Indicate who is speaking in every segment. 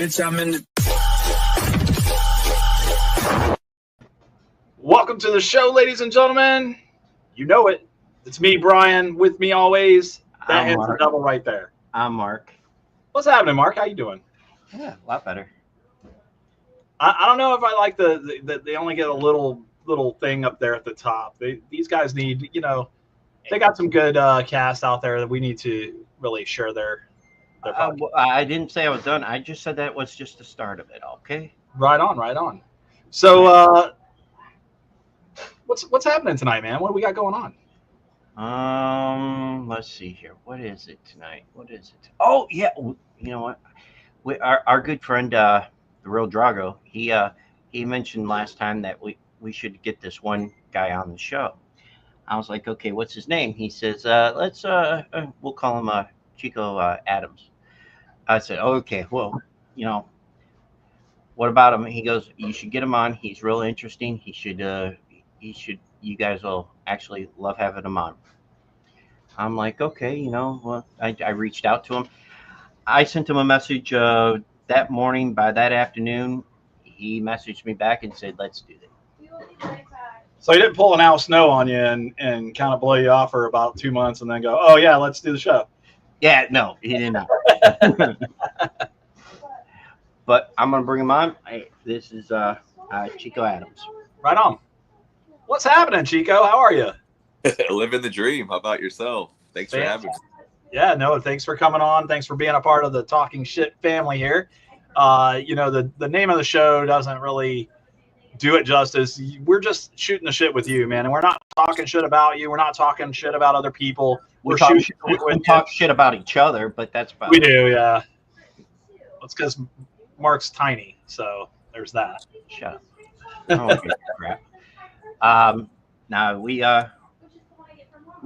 Speaker 1: Bitch, I'm in the...
Speaker 2: Welcome to the show, ladies and gentlemen. You know it. It's me, Brian. With me always. That hands the double right there.
Speaker 3: I'm Mark.
Speaker 2: What's happening, Mark? How you doing?
Speaker 3: Yeah, a lot better.
Speaker 2: I don't know if I like they only get a little thing up there at the top. These guys need, they got some good cast out there that we need to really share their
Speaker 3: I didn't say I was done. I just said that was just the start of it. Okay.
Speaker 2: Right on. So, what's happening tonight, man? What do we got going on?
Speaker 3: Let's see here. What is it tonight? Oh yeah, you know what? Our good friend, the Real Drago, he mentioned last time that we should get this one guy on the show. I was like, okay, what's his name? He says, let's we'll call him Chico Adams. I said, okay, well, what about him? He goes, you should get him on. He's real interesting. He should. You guys will actually love having him on. I'm like, okay, well, I reached out to him. I sent him a message that morning. By that afternoon, he messaged me back and said, let's do this.
Speaker 2: So he didn't pull an Al Snow on you and kind of blow you off for about 2 months and then go, oh, yeah, let's do the show.
Speaker 3: Yeah, no, he did not. But I'm going to bring him on. This is Chico Adams.
Speaker 2: Right on. What's happening, Chico? How are you?
Speaker 4: Living the dream. How about yourself? Thanks for having me.
Speaker 2: Yeah, no, thanks for coming on. Thanks for being a part of the Talking Shit family here. The name of the show doesn't really do it justice. We're just shooting the shit with you, man. And we're not talking shit about you. We're not talking shit about other people.
Speaker 3: We talk shit about each other, but that's about
Speaker 2: we do, yeah. It's because Mark's tiny, so there's that.
Speaker 3: Shut up. Oh, crap. Now we've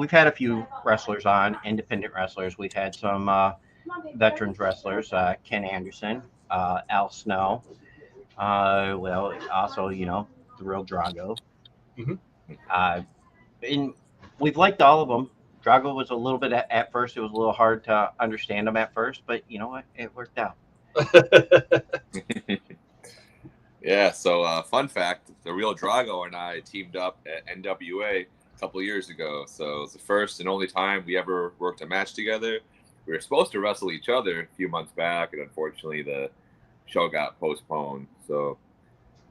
Speaker 3: had a few wrestlers on, independent wrestlers. We've had some veterans wrestlers, Ken Anderson, Al Snow. Well, also, the Real Drago.
Speaker 2: Mm-hmm.
Speaker 3: And we've liked all of them. Drago was a little bit at first. It was a little hard to understand him at first, but you know what? It worked out.
Speaker 4: Yeah. So, fun fact: the Real Drago and I teamed up at NWA a couple of years ago. So it was the first and only time we ever worked a match together. We were supposed to wrestle each other a few months back, and unfortunately, the show got postponed. So,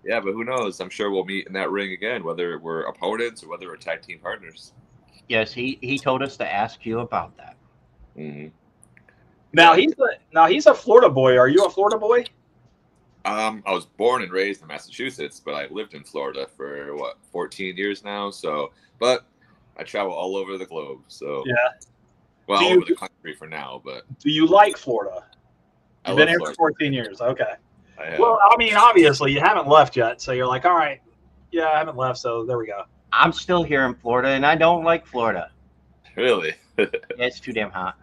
Speaker 4: yeah, but who knows? I'm sure we'll meet in that ring again, whether we're opponents or whether we're tag team partners.
Speaker 3: Yes, he told us to ask you about that.
Speaker 4: Mm-hmm.
Speaker 2: Now he's a Florida boy. Are you a Florida boy?
Speaker 4: I was born and raised in Massachusetts, but I lived in Florida for 14 years now. But I travel all over the globe. So
Speaker 2: yeah,
Speaker 4: well, all over the country for now. But
Speaker 2: do you like Florida? You've been here for 14 years. Okay. Well, I mean, obviously you haven't left yet, so you're like, all right, yeah, I haven't left, so there we go.
Speaker 3: I'm still here in Florida, and I don't like Florida.
Speaker 4: Really?
Speaker 3: Yeah, it's too damn hot.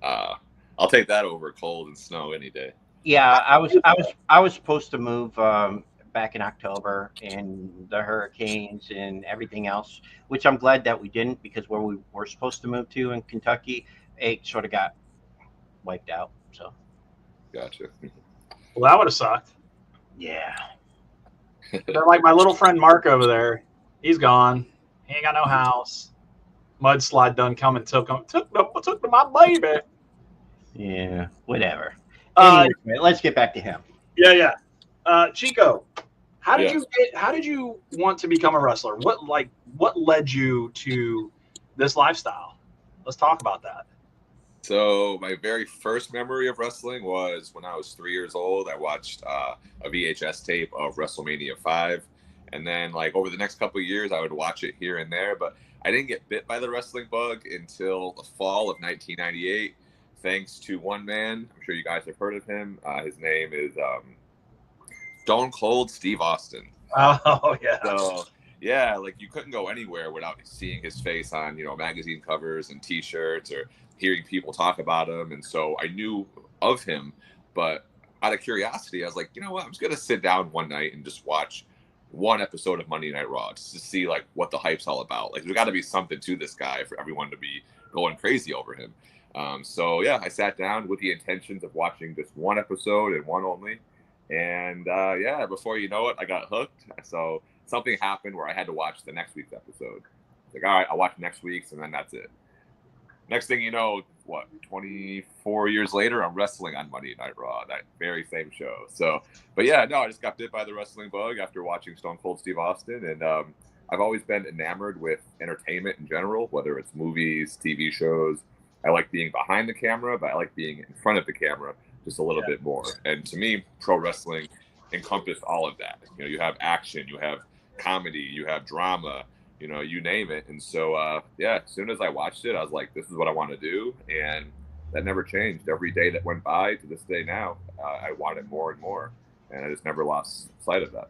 Speaker 4: I'll take that over cold and snow any day.
Speaker 3: Yeah, I was supposed to move back in October, and the hurricanes and everything else, which I'm glad that we didn't, because where we were supposed to move to in Kentucky, it sort of got wiped out. So.
Speaker 4: Gotcha.
Speaker 2: Well, that would have sucked.
Speaker 3: Yeah.
Speaker 2: They're like my little friend Mark over there. He's gone. He ain't got no house. Mudslide done come and took my baby.
Speaker 3: Yeah, whatever. Anyway, let's get back to him.
Speaker 2: Yeah. Chico, how did you want to become a wrestler? What led you to this lifestyle? Let's talk about that.
Speaker 4: So my very first memory of wrestling was when I was 3 years old. I watched a VHS tape of WrestleMania 5. And then over the next couple of years, I would watch it here and there. But I didn't get bit by the wrestling bug until the fall of 1998, thanks to one man. I'm sure you guys have heard of him. His name is Stone Cold Steve Austin.
Speaker 2: Oh, yeah.
Speaker 4: So, yeah, you couldn't go anywhere without seeing his face on, magazine covers and T-shirts or hearing people talk about him. And so I knew of him. But out of curiosity, I was like, you know what? I'm just going to sit down one night and just watch one episode of Monday Night Raw just to see what the hype's all about. There's got to be something to this guy for everyone to be going crazy over him. So yeah, I sat down with the intentions of watching just one episode and one only. And yeah, before you know it, I got hooked. So something happened where I had to watch the next week's episode. Like, all right, I'll watch next week's, and then that's it. Next thing you know, 24 years later, I'm wrestling on Monday Night Raw, that very same show. So, but yeah, no, I just got bit by the wrestling bug after watching Stone Cold Steve Austin. And I've always been enamored with entertainment in general, whether it's movies, TV shows. I like being behind the camera, but I like being in front of the camera just a little bit more. And to me, pro wrestling encompassed all of that. You know, you have action, you have comedy, you have drama, you know, you name it. And so, yeah, as soon as I watched it, I was like, this is what I want to do. And that never changed. Every day that went by to this day now, I wanted more and more. And I just never lost sight of that.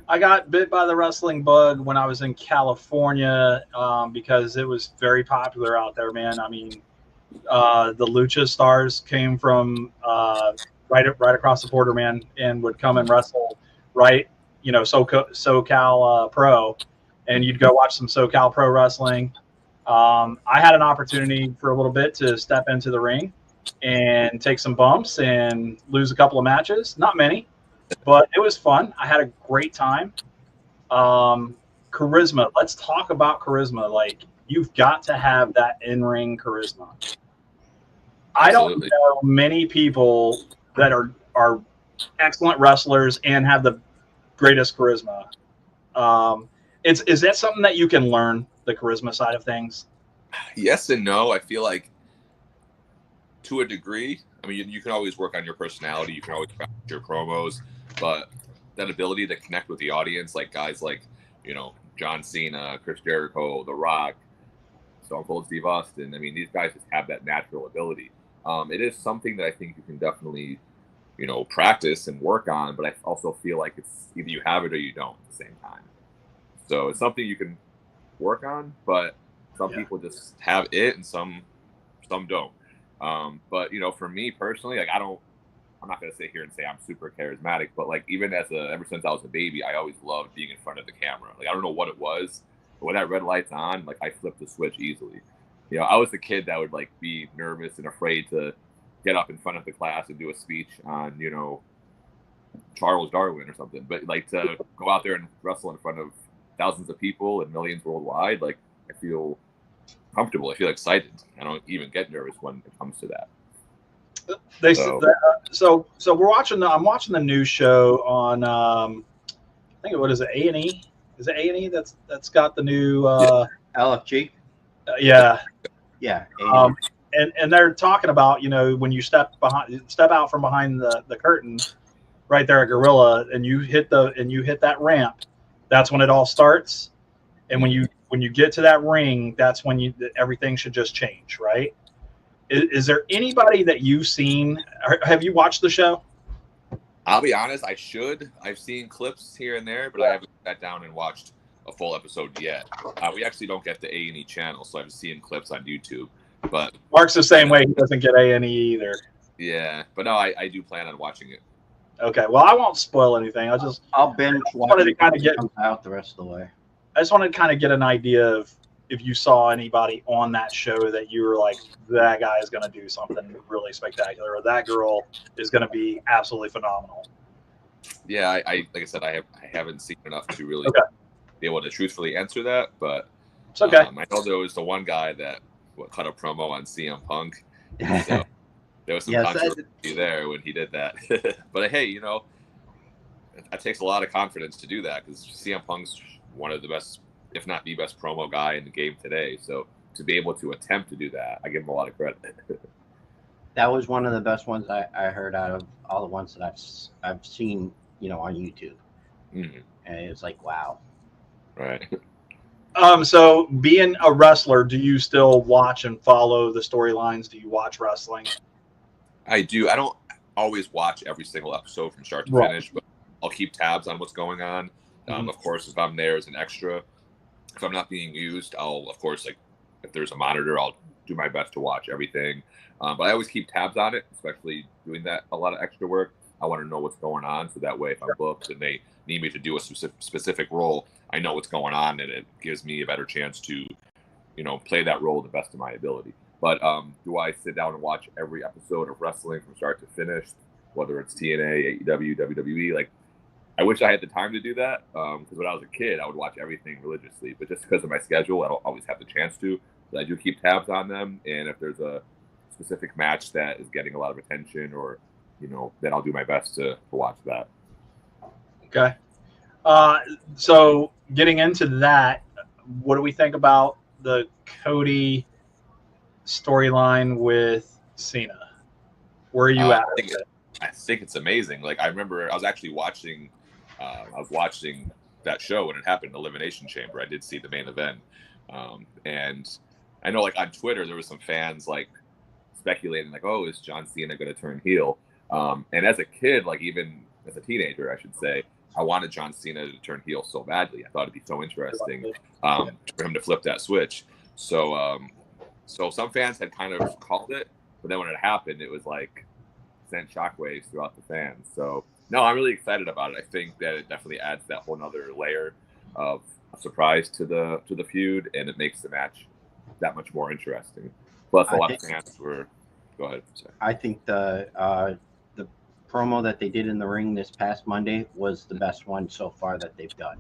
Speaker 2: I got bit by the wrestling bug when I was in California because it was very popular out there, man. I mean, the Lucha Stars came from right across the border, man, and would come and wrestle right, you know, SoCal Pro, and you'd go watch some SoCal Pro wrestling. I had an opportunity for a little bit to step into the ring and take some bumps and lose a couple of matches, not many, but it was fun. I had a great time. Charisma. Let's talk about charisma. Like, you've got to have that in-ring charisma. I don't know many people that are excellent wrestlers and have the greatest charisma. Is that something that you can learn, the charisma side of things?
Speaker 4: Yes and no. I feel like to a degree. I mean, you can always work on your personality. You can always practice your promos, but that ability to connect with the audience, like guys like, you know, John Cena, Chris Jericho, The Rock, Stone Cold Steve Austin. I mean, these guys just have that natural ability. It is something that I think you can definitely, you know, practice and work on, but I also feel like it's either you have it or you don't at the same time. So it's something you can work on, but some people just have it and some don't. But, you know, for me personally, like, I'm not going to sit here and say I'm super charismatic, but like, even ever since I was a baby, I always loved being in front of the camera. Like, I don't know what it was, but when that red light's on, like, I flipped the switch easily. You know, I was the kid that would like be nervous and afraid to get up in front of the class and do a speech on, you know, Charles Darwin or something. But like, to go out there and wrestle in front of thousands of people and millions worldwide, like, I feel comfortable. I feel excited. I don't even get nervous when it comes to that.
Speaker 2: So we're watching. I'm watching the new show on. I think what is it? A&E? Is it A&E that's got the new
Speaker 3: LFG?
Speaker 2: Yeah.
Speaker 3: Yeah.
Speaker 2: And they're talking about, you know, when you step out from behind the curtain, right there at Gorilla, and you hit that ramp, that's when it all starts. And when you get to that ring, that's when everything should just change, right? Is there anybody that you've seen? Have you watched the show?
Speaker 4: I'll be honest, I should. I've seen clips here and there, but I haven't sat down and watched a full episode yet. We actually don't get the A&E channel, so I've seen clips on YouTube. But
Speaker 2: Mark's the same way. He doesn't get A&E either.
Speaker 4: Yeah, but no, I do plan on watching it.
Speaker 2: Okay, well, I won't spoil anything.
Speaker 3: I'll binge watch it kind of get out the rest of the way.
Speaker 2: I just wanted to kind of get an idea of if you saw anybody on that show that you were like, that guy is going to do something really spectacular, or that girl is going to be absolutely phenomenal.
Speaker 4: Yeah, I like I said, I haven't seen enough to really be able to truthfully answer that, but
Speaker 2: it's okay.
Speaker 4: I know there was the one guy that cut a promo on CM Punk, so there was some controversy there when he did that. But hey, you know, it takes a lot of confidence to do that, because CM Punk's one of the best, if not the best, promo guy in the game today. So to be able to attempt to do that, I give him a lot of credit.
Speaker 3: That was one of the best ones I heard out of all the ones that I've seen, you know, on YouTube.
Speaker 4: Mm-hmm.
Speaker 3: And it's like, wow.
Speaker 4: Right.
Speaker 2: So being a wrestler, do you still watch and follow the storylines? Do you watch wrestling?
Speaker 4: I do. I don't always watch every single episode from start to finish, but I'll keep tabs on what's going on. Of course, if I'm there as an extra, if I'm not being used, I'll, of course, like, if there's a monitor, I'll do my best to watch everything. But I always keep tabs on it, especially doing that, a lot of extra work. I want to know what's going on, so that way if I'm booked and they need me to do a specific role, I know what's going on, and it gives me a better chance to, you know, play that role to the best of my ability. But do I sit down and watch every episode of wrestling from start to finish, whether it's TNA, AEW, WWE? Like, I wish I had the time to do that, because when I was a kid, I would watch everything religiously. But just because of my schedule, I don't always have the chance to. But I do keep tabs on them, and if there's a specific match that is getting a lot of attention, or then I'll do my best to watch that.
Speaker 2: Okay. So getting into that, what do we think about the Cody storyline with Cena? Where are you at?
Speaker 4: I think it's amazing. Like, I remember I was actually watching that show when it happened, Elimination Chamber. I did see the main event, and I know, like, on Twitter there was some fans like speculating, like, oh, is John Cena going to turn heel? And as a kid, like, even as a teenager, I should say, I wanted John Cena to turn heel so badly. I thought it'd be so interesting for him to flip that switch. So some fans had kind of called it, but then when it happened, it was like sent shockwaves throughout the fans. So no, I'm really excited about it. I think that it definitely adds that whole nother layer of surprise to the feud, and it makes the match that much more interesting. Plus, a lot of fans were. Go ahead. Sorry.
Speaker 3: I think the promo that they did in the ring this past Monday was the best one so far that they've done.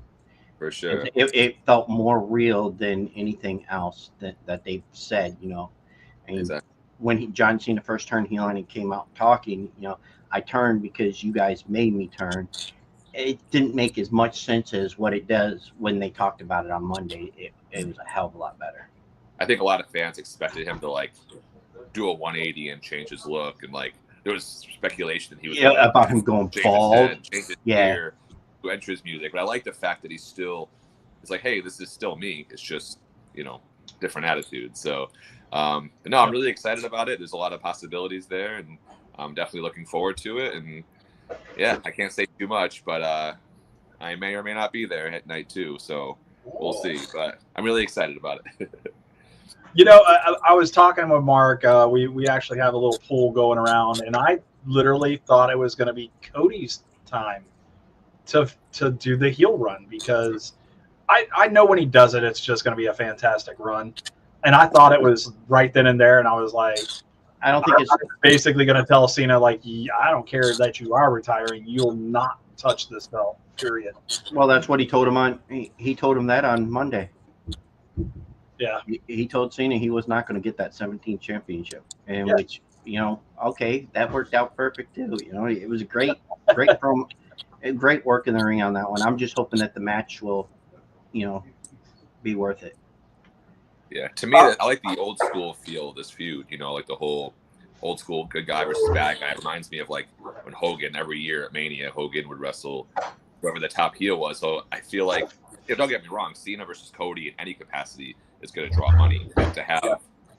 Speaker 4: For sure.
Speaker 3: It felt more real than anything else that they've said, And
Speaker 4: exactly.
Speaker 3: When John Cena first turned heel and he came out talking, I turned because you guys made me turn. It didn't make as much sense as what it does when they talked about it on Monday. It was a hell of a lot better.
Speaker 4: I think a lot of fans expected him to, like, do a 180 and change his look, and, like, there was speculation that he was
Speaker 3: about him going bald,
Speaker 4: change his hair, to enter his music. But I like the fact that it's like, hey, this is still me. It's just different attitude. So, but no, I'm really excited about it. There's a lot of possibilities there, and I'm definitely looking forward to it. And yeah, I can't say too much, but I may or may not be there at night too. So we'll see. But I'm really excited about it.
Speaker 2: I was talking with Mark. We actually have a little pool going around, and I literally thought it was going to be Cody's time to do the heel run, because I know when he does it, it's just going to be a fantastic run. And I thought it was right then and there, and I was like,
Speaker 3: I don't think it's
Speaker 2: basically going to tell Cena, like, I don't care that you are retiring, you'll not touch this belt, period.
Speaker 3: Well, that's what he told him he told him that on Monday.
Speaker 2: Yeah.
Speaker 3: He told Cena he was not going to get that 17th championship, and which, okay, that worked out perfect too. It was a great promo, great work in the ring on that one. I'm just hoping that the match will, be worth it.
Speaker 4: Yeah, to me, I like the old school feel of this feud. Like the whole old school good guy versus bad guy. It reminds me of, like, when Hogan, every year at Mania, Hogan would wrestle whoever the top heel was. So I feel like, don't get me wrong, Cena versus Cody in any capacity is going to draw money. But to have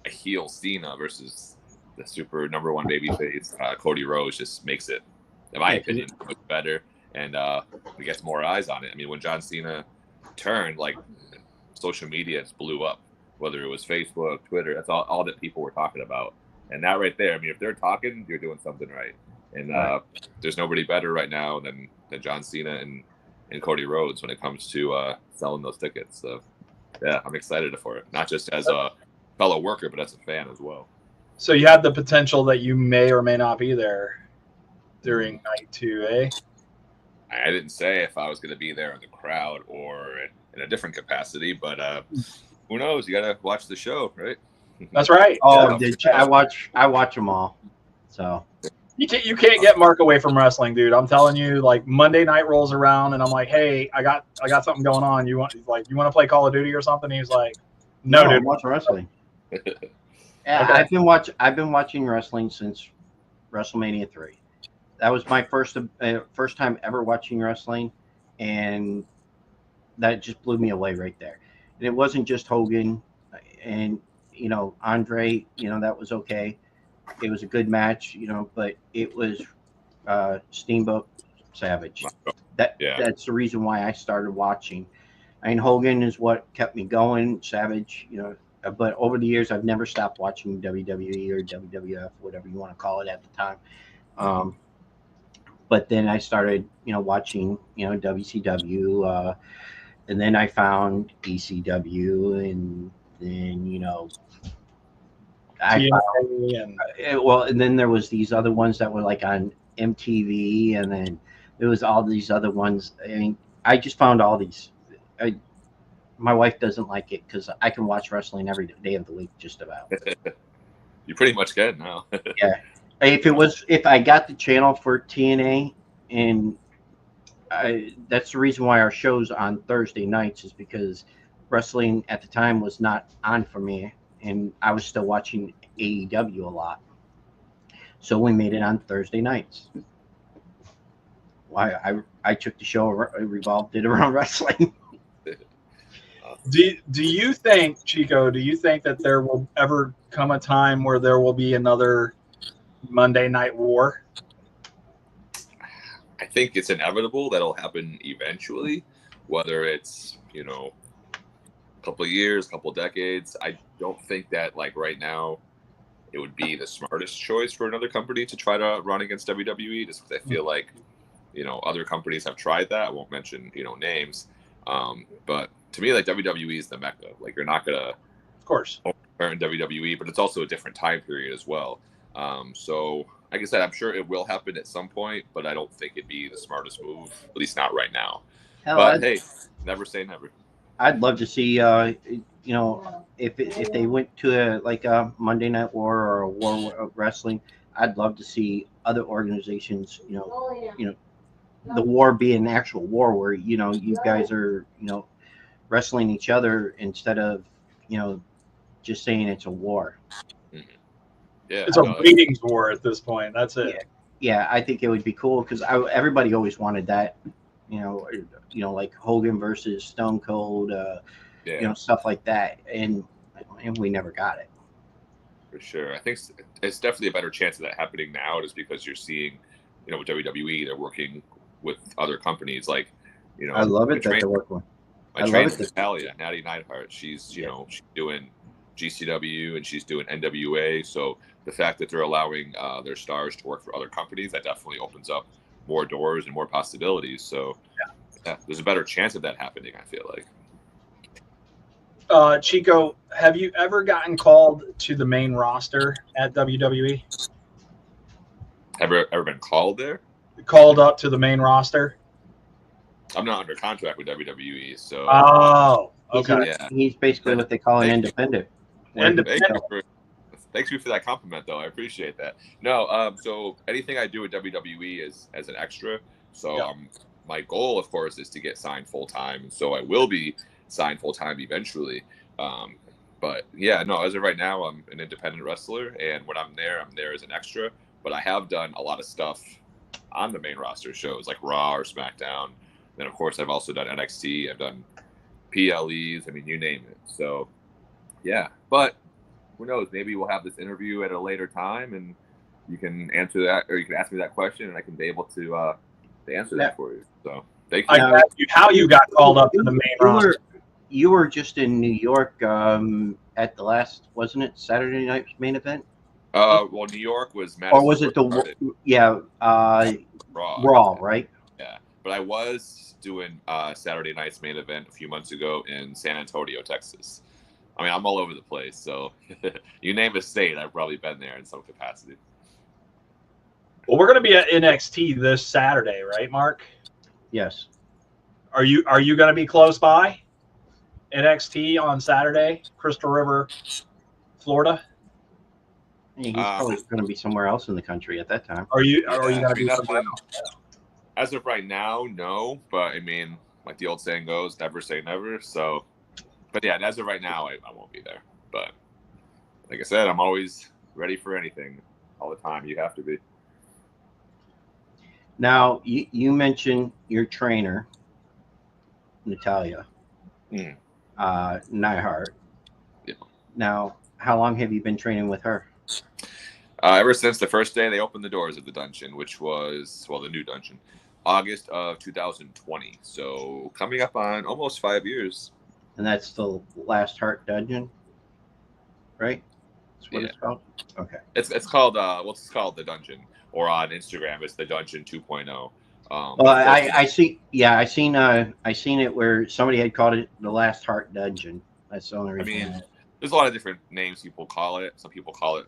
Speaker 4: a heel Cena versus the super number one babyface Cody Rhodes just makes it, in my opinion, much better, and it gets more eyes on it. I mean, when John Cena turned, like, social media just blew up, whether it was Facebook, Twitter. That's all that people were talking about. And that right there, I mean, if they're talking, you're doing something right. And there's nobody better right now than John Cena and Cody Rhodes when it comes to selling those tickets. So yeah, I'm excited for it, not just as a fellow worker, but as a fan as well.
Speaker 2: So you had the potential that you may or may not be there during night 2, eh?
Speaker 4: I didn't say if I was going to be there in the crowd or in a different capacity, but who knows? You got to watch the show, right?
Speaker 2: That's right.
Speaker 3: Oh, I watch them all. So
Speaker 2: you can't get Mark away from wrestling, dude. I'm telling you, like, Monday night rolls around and I'm like, hey, I got something going on. You want to play Call of Duty or something? He's like, no, dude.
Speaker 3: I'm watching wrestling. Yeah,
Speaker 2: Okay.
Speaker 3: I've been watching wrestling since WrestleMania 3. That was my first time ever watching wrestling, and that just blew me away right there. And it wasn't just Hogan and Andre. That was okay. It was a good match, but it was Steamboat Savage. That's the reason why I started watching. I mean, Hogan is what kept me going. Savage, but over the years, I've never stopped watching WWE or WWF, whatever you want to call it at the time. But then I started, watching, WCW, and then I found ECW, and then,
Speaker 2: TNA and
Speaker 3: well, and then there was these other ones that were like on MTV, and then there was all these other ones. I mean, I just found all these. My wife doesn't like it because I can watch wrestling every day of the week, just about.
Speaker 4: You pretty much can now.
Speaker 3: Yeah, if I got the channel for TNA, and that's the reason why our shows on Thursday nights is because wrestling at the time was not on for me, and I was still watching AEW a lot. So we made it on Thursday nights. Why I took the show, revolved it around wrestling.
Speaker 2: Do you think, Chico, do you think that there will ever come a time where there will be another Monday Night War?
Speaker 4: I think it's inevitable that'll happen eventually, whether it's, you know, a couple of years, a couple of decades. I don't think that, like, right now it would be the smartest choice for another company to try to run against WWE, just because I feel like, you know, other companies have tried that. I won't mention, you know, names. But to me, like, WWE is the mecca. Like, you're not gonna,
Speaker 2: of course,
Speaker 4: in WWE, but it's also a different time period as well. So, like I said, I'm sure it will happen at some point, but I don't think it'd be the smartest move, at least not right now. But hey, never say never.
Speaker 3: I'd love to see, you know, if they went to a Monday Night War or a War of Wrestling, I'd love to see other organizations, you know, the war be an actual war where, you know, you guys are, you know, wrestling each other instead of, you know, just saying it's a war.
Speaker 4: Mm-hmm. Yeah,
Speaker 2: it's a ratings war at this point. That's it.
Speaker 3: Yeah, I think it would be cool because everybody always wanted that, you know, like Hogan versus Stone Cold, you know, stuff like that, and we never got it.
Speaker 4: For sure, I think it's definitely a better chance of that happening now, just because you're seeing, you know, with WWE, they're working with other companies, like, you know,
Speaker 3: I love it that they're working with.
Speaker 4: My trainer, Natalia, Natty Neidhart, she's, you know, she's doing GCW and she's doing NWA. So the fact that they're allowing their stars to work for other companies, that definitely opens up more doors and more possibilities. So yeah, there's a better chance of that happening, I feel like.
Speaker 2: Chico, have you ever gotten called to the main roster at WWE?
Speaker 4: Ever been called there?
Speaker 2: Called up to the main roster?
Speaker 4: I'm not under contract with WWE, so.
Speaker 2: Oh, okay.
Speaker 3: He's basically what they call an independent.
Speaker 4: Thanks for that compliment, though. I appreciate that. No, so anything I do with WWE is as an extra. So my goal, of course, is to get signed full time. So I will be signed full time eventually. But yeah, no, as of right now, I'm an independent wrestler, and when I'm there as an extra. But I have done a lot of stuff on the main roster shows like Raw or SmackDown. Then, of course, I've also done NXT. I've done PLEs. I mean, you name it. So, yeah. But who knows? Maybe we'll have this interview at a later time, and you can answer that, or you can ask me that question, and I can be able to answer that for you. So, thank you.
Speaker 2: I asked you how you got called up to the main roster.
Speaker 3: You were just in New York at the last, wasn't it, Saturday night's main event?
Speaker 4: Well, New York was Madison.
Speaker 3: Or was it Raw, right?
Speaker 4: Yeah, but I was doing Saturday night's main event a few months ago in San Antonio, Texas. I mean, I'm all over the place, so you name a state, I've probably been there in some capacity.
Speaker 2: Well, we're going to be at NXT this Saturday, right, Mark?
Speaker 3: Yes.
Speaker 2: Are you going to be close by NXT on Saturday, Crystal River, Florida?
Speaker 3: He's probably going to be somewhere else in the country at that time.
Speaker 2: Are you going to be somewhere else?
Speaker 4: As of right now, no. But I mean, like the old saying goes, never say never. So, but yeah, as of right now, I won't be there. But like I said, I'm always ready for anything all the time. You have to be.
Speaker 3: Now, you mentioned your trainer, Natalia Neidhart.
Speaker 4: Yeah.
Speaker 3: Now, how long have you been training with her?
Speaker 4: Ever since the first day they opened the doors of the dungeon, which was, well, the new dungeon, August of 2020. So coming up on almost 5 years.
Speaker 3: And that's the Last Heart Dungeon, right? That's what it's called? Okay.
Speaker 4: It's called, it's called the dungeon, or on Instagram, it's the Dungeon 2.0.
Speaker 3: Well, I see. Yeah, I seen it where somebody had called it the Last Heart Dungeon. That's the only reason.
Speaker 4: I mean, there's a lot of different names people call it. Some people call it,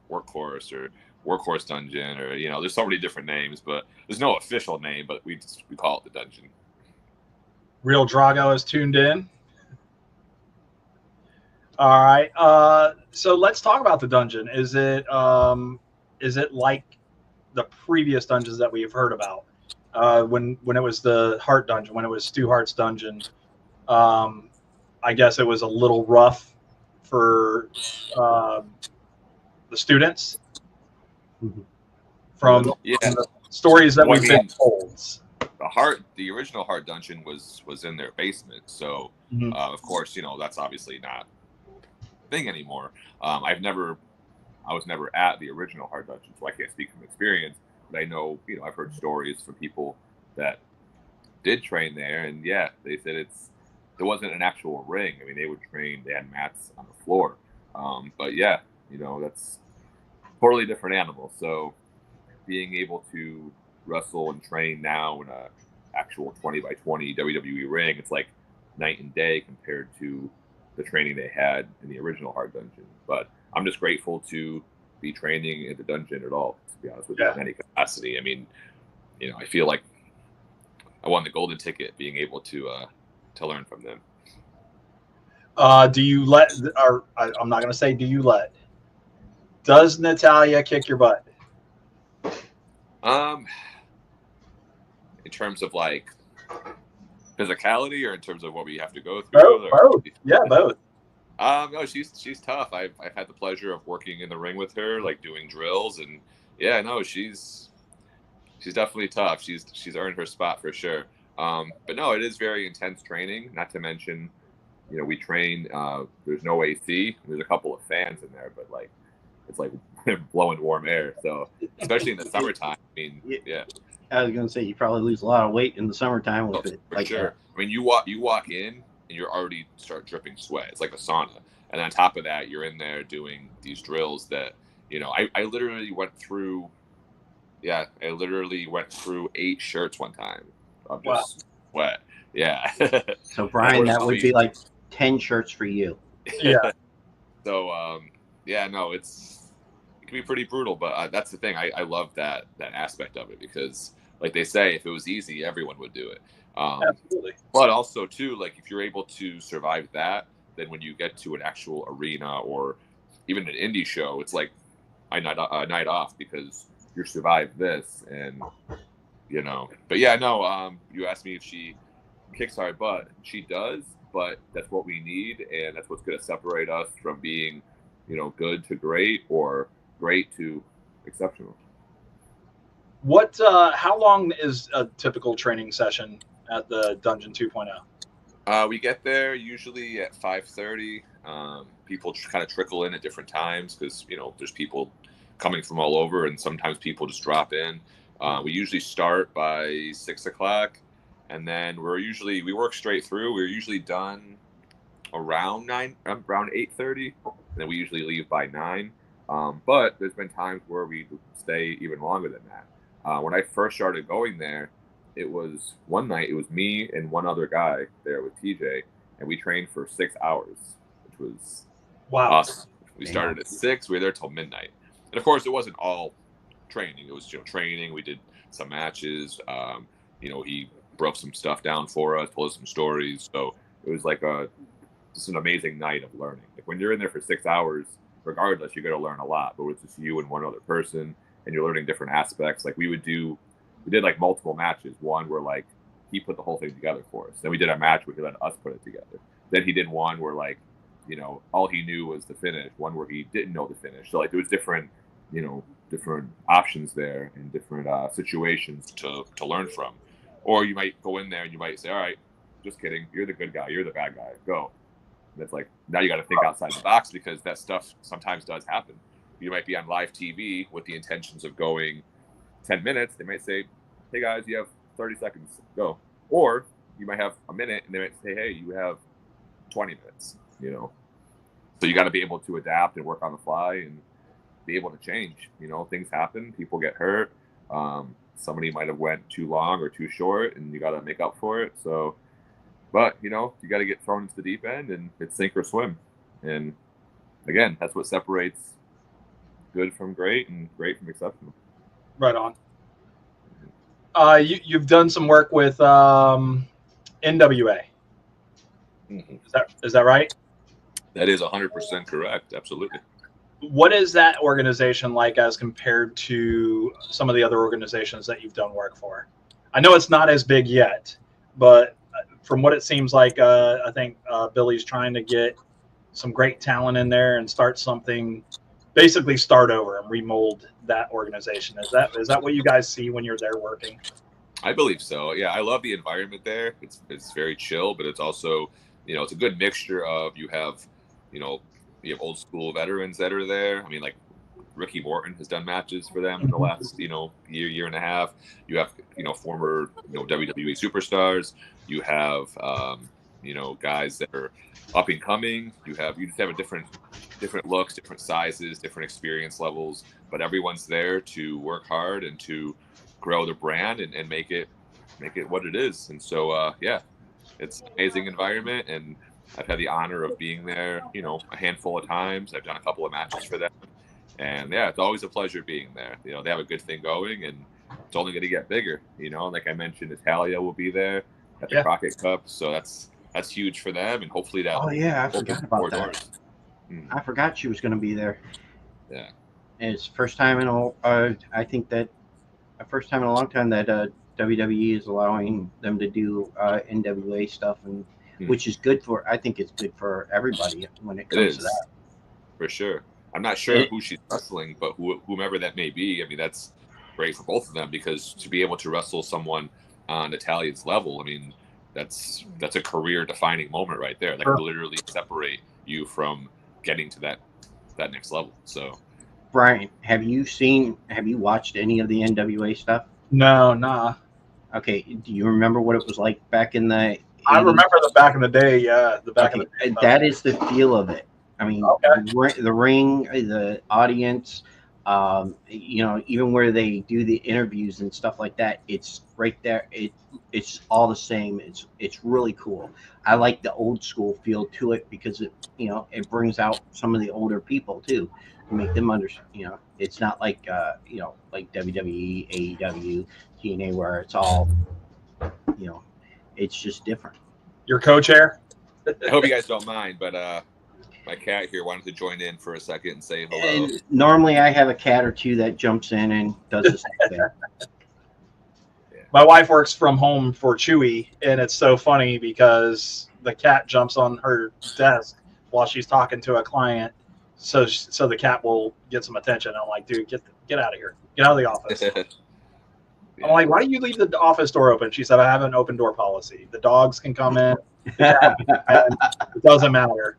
Speaker 4: workhorse or workhorse dungeon, or there's so many different names, but there's no official name. But we call it the dungeon.
Speaker 2: Real Drago is tuned in. All right. So let's talk about the dungeon. Is it like the previous dungeons that we've heard about? When it was the Heart dungeon, when it was Stu Hart's dungeon, I guess it was a little rough for the students from the stories that we've been told.
Speaker 4: The original Heart dungeon was in their basement, so of course that's obviously not a thing anymore. I was never at the original Heart dungeon, so I can't speak from experience. But I know I've heard stories from people that did train there, and yeah, they said there wasn't an actual ring. I mean, they would train, they had mats on the floor, but yeah, that's totally different animal. So being able to wrestle and train now in a actual 20x20 WWE ring, it's like night and day compared to the training they had in the original Heart dungeon. But I'm just grateful to be training in the dungeon at all, to be honest with you, in any capacity. I mean, I feel like I won the golden ticket being able to learn from them.
Speaker 2: Do you let, or I'm not going to say do you let, does Natalya kick your butt?
Speaker 4: In terms of like physicality, or in terms of what we have to go through?
Speaker 2: Both. Yeah, both.
Speaker 4: No, she's tough. I've had the pleasure of working in the ring with her, like doing drills, and yeah, no, she's definitely tough. She's earned her spot for sure. But no, it is very intense training. Not to mention, we train. There's no AC. There's a couple of fans in there, but like it's like blowing warm air. So especially in the summertime, I mean, yeah.
Speaker 3: I was gonna say you probably lose a lot of weight in the summertime with it.
Speaker 4: For sure. I mean, you walk in and you're already start dripping sweat. It's like a sauna. And on top of that, you're in there doing these drills that, I literally went through. Yeah, I literally went through 8 shirts one time. I'm just sweat. Yeah.
Speaker 3: So Brian, that would be like 10 shirts for you.
Speaker 2: Yeah.
Speaker 4: So yeah, no, it can be pretty brutal, but that's the thing. I love that aspect of it, because like they say, if it was easy, everyone would do it.
Speaker 2: Absolutely.
Speaker 4: But also too, like if you're able to survive that, then when you get to an actual arena or even an indie show, it's like a night off, because you survived this. And but yeah, no, you asked me if she kicks our butt. She does, but that's what we need, and that's what's going to separate us from being good to great, or great to exceptional.
Speaker 2: How long is a typical training session at the Dungeon 2.0?
Speaker 4: We get there usually at 5:30. People kind of trickle in at different times, because there's people coming from all over, and sometimes people just drop in. We usually start by 6 o'clock, and then we work straight through. We're usually done around 8:30, and then we usually leave by 9. But there's been times where we stay even longer than that. When I first started going there, it was one night, it was me and one other guy there with TJ, and we trained for 6 hours, which was awesome. We started at 6, we were there till midnight. And of course, it wasn't all training. It was training. We did some matches. He broke some stuff down for us, told us some stories. So it was like just an amazing night of learning. Like when you're in there for 6 hours, regardless, you're going to learn a lot. But it's just you and one other person, and you're learning different aspects. Like we did like multiple matches. One where like he put the whole thing together for us. Then we did a match where he let us put it together. Then he did one where like, all he knew was the finish. One where he didn't know the finish. So like there was different options there, and different situations to learn from. Or you might go in there and you might say, all right, just kidding. You're the good guy. You're the bad guy. Go. And it's like, now you got to think outside the box, because that stuff sometimes does happen. You might be on live TV with the intentions of going 10 minutes. They might say, hey guys, you have 30 seconds, go. Or you might have a minute, and they might say, hey, you have 20 minutes, So you got to be able to adapt and work on the fly and be able to change. Things happen, people get hurt. Somebody might have went too long or too short, and you got to make up for it. So, but you got to get thrown into the deep end, and it's sink or swim. And again, that's what separates good from great and great from exceptional.
Speaker 2: Right on. You've done some work with NWA.
Speaker 4: Mm-hmm.
Speaker 2: Is that right?
Speaker 4: That is 100% correct. Absolutely.
Speaker 2: What is that organization like as compared to some of the other organizations that you've done work for? I know it's not as big yet, but from what it seems like, I think Billy's trying to get some great talent in there and start something, basically start over and remold that organization. Is that what you guys see when you're there working?
Speaker 4: I believe so. Yeah, I love the environment there. It's very chill, but it's also, it's a good mixture of you have old school veterans that are there. I mean, like Ricky Morton has done matches for them in the last, year and a half. You have, former, WWE superstars. You have, guys that are up and coming. You just have a different looks, different sizes, different experience levels, but everyone's there to work hard and to grow the brand and make it what it is. And so, it's an amazing environment, and I've had the honor of being there, a handful of times. I've done a couple of matches for them, and yeah, it's always a pleasure being there. They have a good thing going, and it's only going to get bigger. Like I mentioned, Italia will be there at the Crockett Cup, so that's huge for them, and hopefully that.
Speaker 3: Oh yeah, I forgot about that. I forgot she was going to be there.
Speaker 4: Yeah,
Speaker 3: and it's first time in I think that first time in a long time that WWE is allowing them to do NWA stuff, and which is good for. I think it's good for everybody when it comes to that.
Speaker 4: For sure. I'm not sure who she's wrestling, but whomever that may be, I mean, that's great for both of them, because to be able to wrestle someone on Italian's level, I mean, that's a career-defining moment right there. That could literally separate you from getting to that next level. So,
Speaker 3: Brian, have you watched any of the NWA stuff?
Speaker 2: No, nah.
Speaker 3: Okay, do you remember what it was like back in the 80s?
Speaker 2: I remember the back in the day, yeah. The back in the day.
Speaker 3: That is the feel of it. I mean, the ring, the audience, even where they do the interviews and stuff like that, it's right there. It's all the same. It's really cool. I like the old school feel to it because it brings out some of the older people too, to make them understand. It's not like like WWE, AEW, TNA, where it's all it's just different.
Speaker 2: Your co-chair?
Speaker 4: I hope you guys don't mind, but my cat here wanted to join in for a second and say hello.
Speaker 3: And normally I have a cat or two that jumps in and does the same thing.
Speaker 2: My wife works from home for Chewy, and it's so funny because the cat jumps on her desk while she's talking to a client, so the cat will get some attention. I'm like, dude, get out of here. Get out of the office. I'm like, why do you leave the office door open? She said, I have an open door policy. The dogs can come in. It doesn't matter.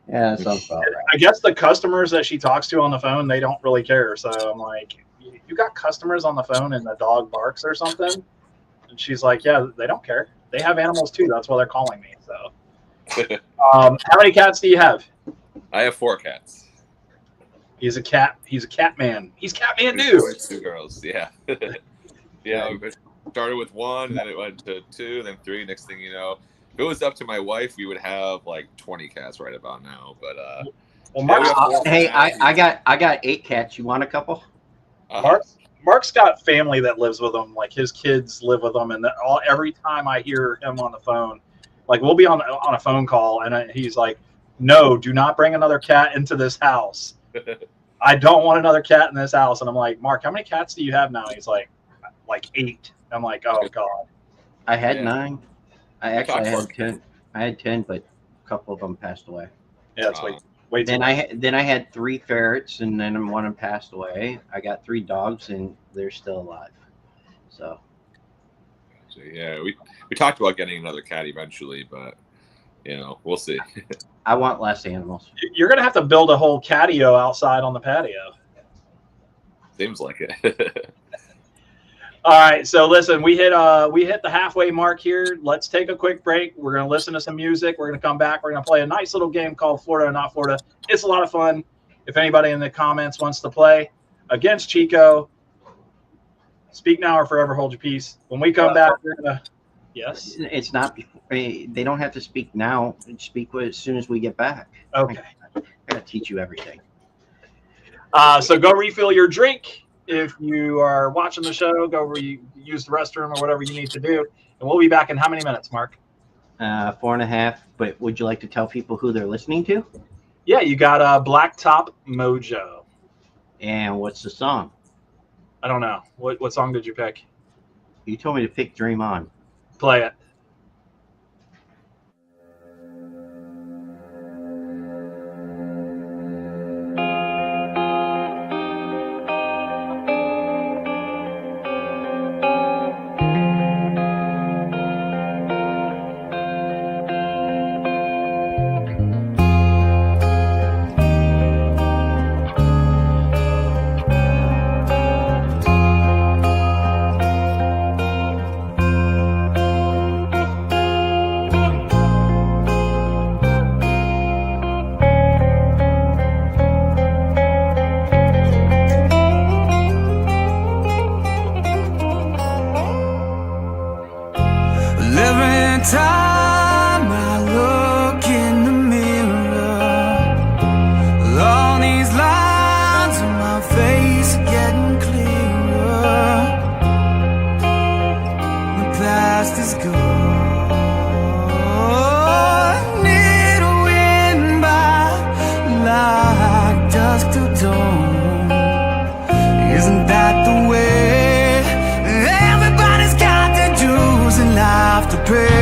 Speaker 3: Yeah, that sounds about right.
Speaker 2: I guess the customers that she talks to on the phone, they don't really care. So I'm like, you got customers on the phone and the dog barks or something? And she's like, yeah, they don't care. They have animals too. That's why they're calling me. So, how many cats do you have?
Speaker 4: I have 4 cats.
Speaker 2: He's a cat man. He's Catman, dude.
Speaker 4: 2 boys, 2 girls. Yeah. Yeah. It started with 1, then it went to 2, then 3. Next thing you know, if it was up to my wife, we would have like 20 cats right about now. But
Speaker 3: I got 8 cats. You want a couple?
Speaker 2: Mark's got family that lives with him. Like his kids live with him, and every time I hear him on the phone, like we'll be on a phone call, and he's like, "No, do not bring another cat into this house. I don't want another cat in this house." And I'm like, "Mark, how many cats do you have now?" He's like 8. I'm like, "Oh God."
Speaker 3: I had 9. I had 10. I had 10, but a couple of them passed away.
Speaker 2: Yeah, it's way too
Speaker 3: Then I had 3 ferrets, and then one of them passed away. I got 3 dogs, and they're still alive. So
Speaker 4: yeah, we talked about getting another cat eventually, but we'll see.
Speaker 3: I want less animals.
Speaker 2: You're gonna have to build a whole catio outside on the patio.
Speaker 4: Seems like it.
Speaker 2: All right, so listen, we hit the halfway mark here. Let's take a quick break. We're gonna listen to some music. We're gonna come back. We're gonna play a nice little game called Florida or Not Florida. It's a lot of fun. If anybody in the comments wants to play against Chico, speak now or forever hold your peace. When we come back, we're gonna. Yes.
Speaker 3: It's not. They don't have to speak now. Speak as soon as we get back.
Speaker 2: Okay.
Speaker 3: going to teach you everything.
Speaker 2: So go refill your drink. If you are watching the show, go use the restroom or whatever you need to do. And we'll be back in how many minutes, Mark?
Speaker 3: 4.5. But would you like to tell people who they're listening to?
Speaker 2: Yeah, you got Blacktop Mojo.
Speaker 3: And what's the song?
Speaker 2: I don't know. What song did you pick?
Speaker 3: You told me to pick Dream On.
Speaker 2: Play it.
Speaker 1: Time I look in the mirror, along these lines of my face are getting clearer. The past is gone, it'll win by like dusk till dawn. Isn't that the way? Everybody's got their dues in life to pay.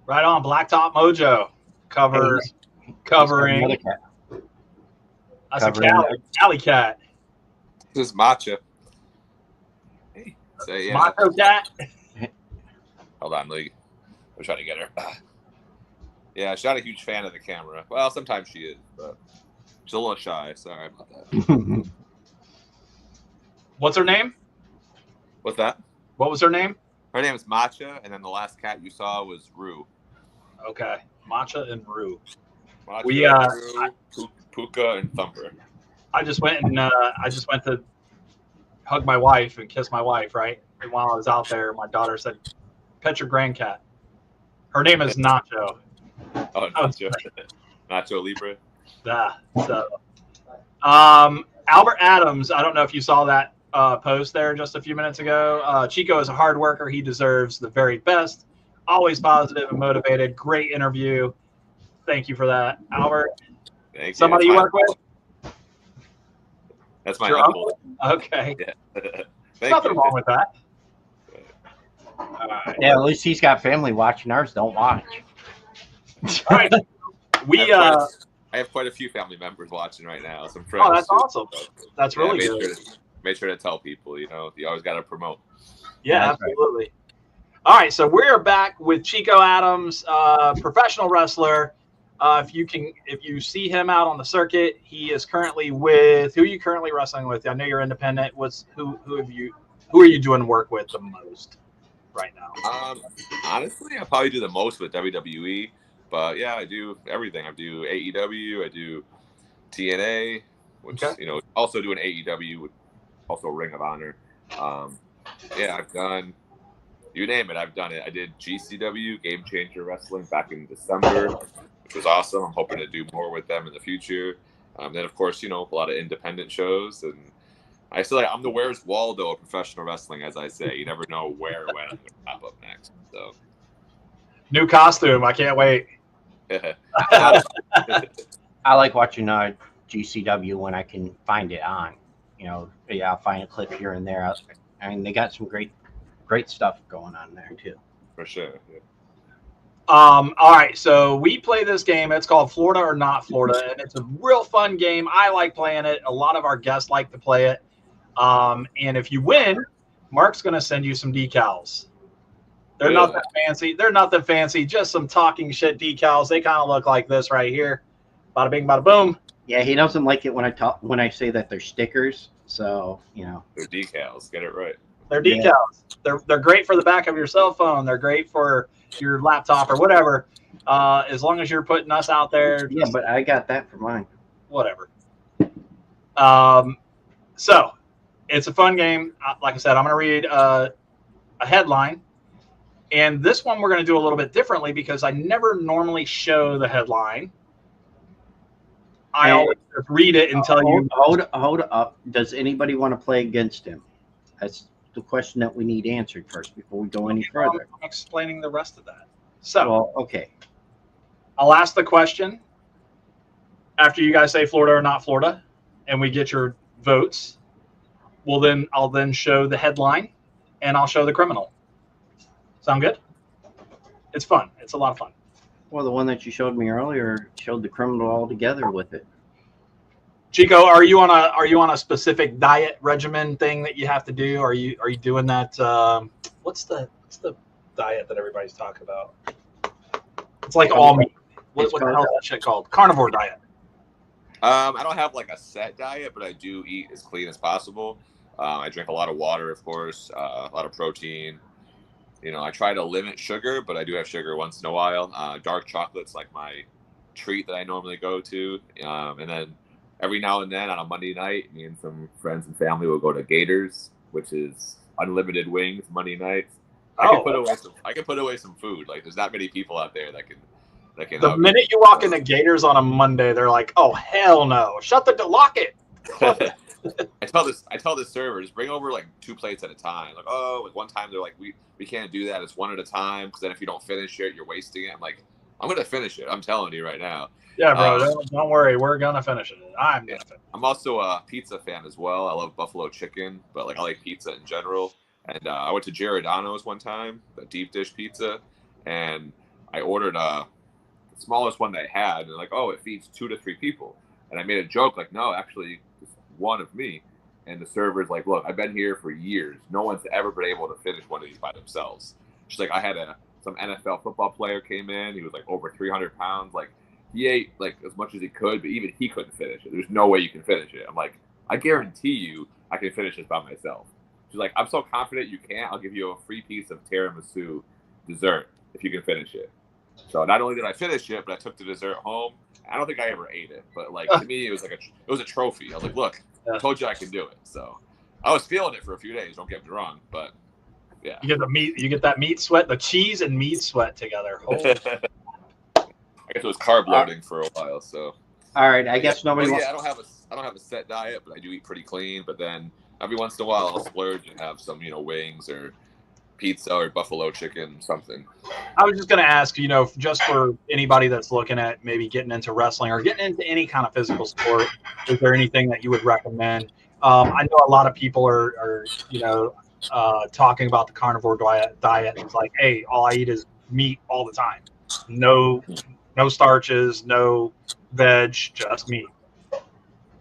Speaker 2: Right on. Blacktop Mojo covers covering.
Speaker 3: Another cat.
Speaker 2: That's a
Speaker 3: Covering.
Speaker 2: Cali cat.
Speaker 4: This is Matcha. Hey, so yeah.
Speaker 2: Macho cat.
Speaker 4: Hold on, Lee. I'm trying to get her. Yeah, she's not a huge fan of the camera. Well, sometimes she is, but she's a little shy. Sorry about that.
Speaker 2: What's her name?
Speaker 4: What's that?
Speaker 2: What was her name?
Speaker 4: Her name is Matcha, and then the last cat you saw was Rue.
Speaker 2: Okay, Matcha and Rue.
Speaker 4: Matcha, Rue, Puka, and Thumper.
Speaker 2: I just went to hug my wife and kiss my wife, right? And while I was out there, my daughter said, "Pet your grandcat." Her name is Nacho.
Speaker 4: Oh, Nacho. Nacho Libre.
Speaker 2: Yeah. So, Albert Adams. I don't know if you saw that post there just a few minutes ago. Chico is a hard worker. He deserves the very best. Always positive and motivated. Great interview. Thank you for that, Albert.
Speaker 4: Thank you.
Speaker 2: Somebody you work with?
Speaker 4: That's my
Speaker 2: Your
Speaker 4: uncle.
Speaker 2: Okay.
Speaker 4: Yeah.
Speaker 2: Nothing wrong with that. All right.
Speaker 3: Yeah, at least he's got family watching. Ours don't watch.
Speaker 2: All right.
Speaker 4: I have quite a few family members watching right now. Some friends.
Speaker 2: Oh, that's
Speaker 4: too.
Speaker 2: awesome. That's
Speaker 4: Yeah,
Speaker 2: really good.
Speaker 4: Make sure to tell people. You always got to promote.
Speaker 2: Yeah,
Speaker 3: That's right.
Speaker 2: absolutely. All right, so we're back with Chico Adams, professional wrestler. If you see him out on the circuit, he is currently with who are you currently wrestling with? I know you're independent. Who are you doing work with the most right now?
Speaker 4: Honestly, I probably do the most with WWE, but yeah, I do everything. I do AEW, I do TNA, which also doing AEW with also Ring of Honor. Yeah, I've done. You name it, I've done it. I did GCW, Game Changer Wrestling, back in December, which was awesome. I'm hoping to do more with them in the future. Then, of course, a lot of independent shows. And I feel like I'm the Where's Waldo of professional wrestling, as I say. You never know where or when I'm going to pop up next. So,
Speaker 2: New costume. I can't wait.
Speaker 3: I like watching GCW when I can find it on. I'll find a clip here and there. I mean, they got some great stuff going on there too.
Speaker 4: For sure. Yeah.
Speaker 2: All right, so we play this game. It's called Florida or Not Florida, and it's a real fun game. I like playing it. A lot of our guests like to play it. And if you win, Mark's going to send you some decals. They're not that fancy. They're nothing fancy. Just some talking shit decals. They kind of look like this right here. Bada bing, bada boom.
Speaker 3: Yeah, he doesn't like it when I say that they're stickers. So
Speaker 4: They're decals. Get it right.
Speaker 2: They're decals. Yeah. They're great for the back of your cell phone. They're great for your laptop or whatever. As long as you're putting us out there.
Speaker 3: Yeah, but I got that for mine.
Speaker 2: Whatever. So it's a fun game. Like I said, I'm going to read a headline. And this one we're going to do a little bit differently because I never normally show the headline. I always just read it and tell you.
Speaker 3: Hold up. Does anybody want to play against him? That's the question that we need answered first before we go any further.
Speaker 2: I'm explaining the rest of that. So,
Speaker 3: okay.
Speaker 2: I'll ask the question after you guys say Florida or not Florida, and we get your votes. I'll then show the headline, and I'll show the criminal. Sound good? It's fun. It's a lot of fun.
Speaker 3: Well, the one that you showed me earlier showed the criminal all together with it.
Speaker 2: Chico, are you on a specific diet regimen thing that you have to do? Are you doing that? What's the diet that everybody's talking about? It's like all meat. What the hell is that shit called? Carnivore diet.
Speaker 4: I don't have like a set diet, but I do eat as clean as possible. I drink a lot of water, of course, a lot of protein. I try to limit sugar, but I do have sugar once in a while. Dark chocolate's like my treat that I normally go to. And then every now and then on a Monday night, me and some friends and family will go to Gators, which is unlimited wings Monday nights. I can put away some food. Like there's not many people out there that can.
Speaker 2: The minute you walk into Gators on a Monday, they're like, "Oh hell no! Shut the door, lock it."
Speaker 4: I tell the server, just bring over like 2 plates at a time. Like, one time they're like, we can't do that. It's one at a time because then if you don't finish it, you're wasting it. I'm like, I'm gonna finish it. I'm telling you right now.
Speaker 2: Yeah, bro. Don't worry. We're gonna finish it. I'm gonna finish it.
Speaker 4: I'm also a pizza fan as well. I love buffalo chicken, but I like pizza in general. And I went to Giordano's one time, the deep dish pizza, and I ordered smallest one they had. And they're like, oh, it feeds 2 to 3 people. And I made a joke like, no, actually, it's one of me. And the server's like, look, I've been here for years. No one's ever been able to finish one of these by themselves. She's like, I had some NFL football player came in. He was like over 300 pounds. Like, he ate like as much as he could, but even he couldn't finish it. There's no way you can finish it. I'm like, I guarantee you I can finish this by myself. She's like, I'm so confident you can't. I'll give you a free piece of tiramisu dessert if you can finish it. So not only did I finish it, but I took the dessert home. I don't think I ever ate it, but like to me, it was a trophy. I was like, look, I told you I can do it. So I was feeling it for a few days. Don't get me wrong, but yeah.
Speaker 2: You get that meat sweat, the cheese and meat sweat together.
Speaker 4: I guess it was carb loading for a while. So
Speaker 3: all right, I guess nobody.
Speaker 4: Yeah, I don't have a set diet, but I do eat pretty clean. But then every once in a while, I'll splurge and have some, wings or pizza or buffalo chicken, something.
Speaker 2: I was just going to ask, just for anybody that's looking at maybe getting into wrestling or getting into any kind of physical sport, is there anything that you would recommend? I know a lot of people are talking about the carnivore diet. It's like, hey, all I eat is meat all the time. No starches, no veg, just meat. And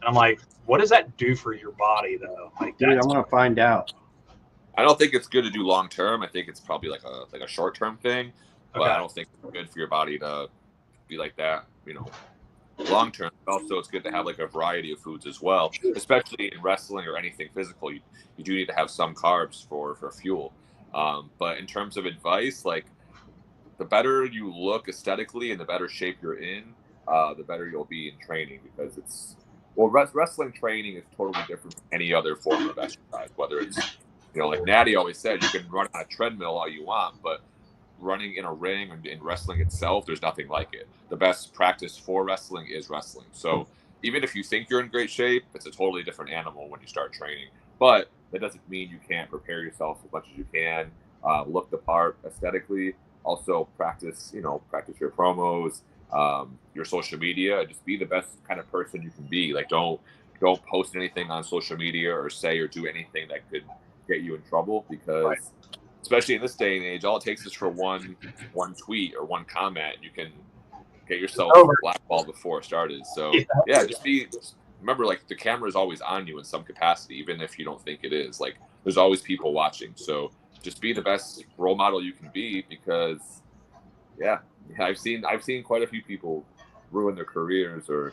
Speaker 2: I'm like, what does that do for your body, though? Like,
Speaker 3: dude, I want to find out.
Speaker 4: I don't think it's good to do long term. I think it's probably like a short term thing, but I don't think it's good for your body to be like that, long term. Also, it's good to have like a variety of foods as well, especially in wrestling or anything physical. You do need to have some carbs for fuel. But in terms of advice, like the better you look aesthetically and the better shape you're in, the better you'll be in training, because wrestling training is totally different from any other form of exercise, whether it's like Natty always said, you can run on a treadmill all you want, but running in a ring and in wrestling itself, there's nothing like it. The best practice for wrestling is wrestling. So even if you think you're in great shape, it's a totally different animal when you start training. But that doesn't mean you can't prepare yourself as much as you can, look the part aesthetically. Also practice your promos, your social media. Just be the best kind of person you can be. Like don't post anything on social media or say or do anything that could get you in trouble, because especially in this day and age, all it takes is for one tweet or one comment, you can get yourself blackballed before it started. So just remember, like the camera is always on you in some capacity, even if you don't think it is. Like there's always people watching. So just be the best role model you can be, because I've seen quite a few people ruin their careers or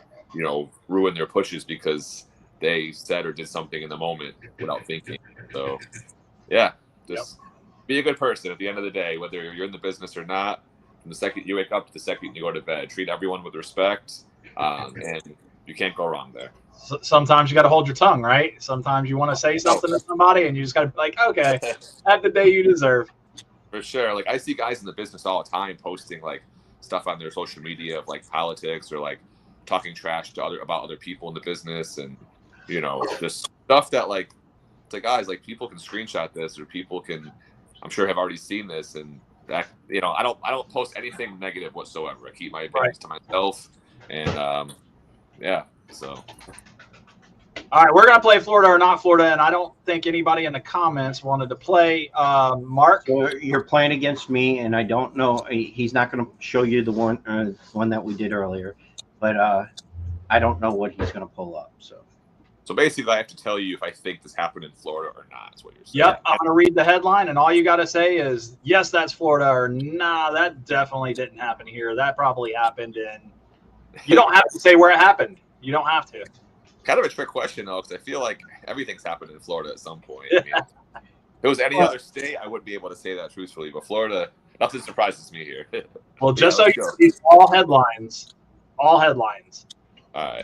Speaker 4: ruin their pushes because they said or did something in the moment without thinking. So just be a good person at the end of the day, whether you're in the business or not. From the second you wake up to the second you go to bed, treat everyone with respect, and you can't go wrong there.
Speaker 2: Sometimes you got to hold your tongue, right? Sometimes you want to say something to somebody and you just got to be like, okay, have the day you deserve.
Speaker 4: For sure. Like I see guys in the business all the time posting like stuff on their social media of like politics or like talking trash about other people in the business, and just stuff that like, it's like, guys, like people can screenshot this, or people can, I'm sure, have already seen this, and that I don't post anything negative whatsoever. I keep my opinions to myself, and so.
Speaker 2: All right, we're gonna play Florida or not Florida, and I don't think anybody in the comments wanted to play. Mark,
Speaker 3: so you're playing against me, and I don't know. He's not going to show you the one that we did earlier, but I don't know what he's going to pull up.
Speaker 4: So basically, I have to tell you if I think this happened in Florida or not. Is what you're saying.
Speaker 2: Yep, I'm going to read the headline, and all you got to say is, yes, that's Florida, or nah, that definitely didn't happen here. That probably happened in... You don't have to say where it happened. You don't have to.
Speaker 4: Kind of a trick question, though, because I feel like everything's happened in Florida at some point. I mean, if it was any other state, I wouldn't be able to say that truthfully, but Florida, nothing surprises me here.
Speaker 2: Well, just so you see, all headlines. All headlines.
Speaker 4: All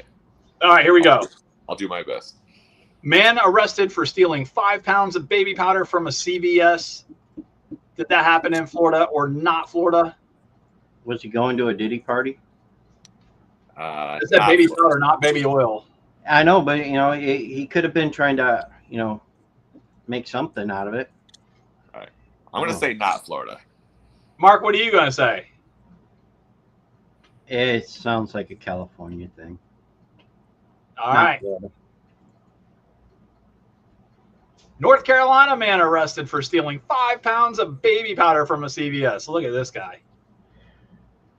Speaker 2: right, here we go.
Speaker 4: I'll do my best.
Speaker 2: Man arrested for stealing 5 pounds of baby powder from a CVS. Did that happen in Florida or not Florida?
Speaker 3: Was he going to a Diddy party?
Speaker 2: Is that baby powder, not baby oil?
Speaker 3: I know, but he could have been trying to make something out of it.
Speaker 4: All right, I'm going to say not Florida.
Speaker 2: Mark, what are you going to say?
Speaker 3: It sounds like a California thing.
Speaker 2: All right. North Carolina man arrested for stealing 5 pounds of baby powder from a CVS. Look at this guy.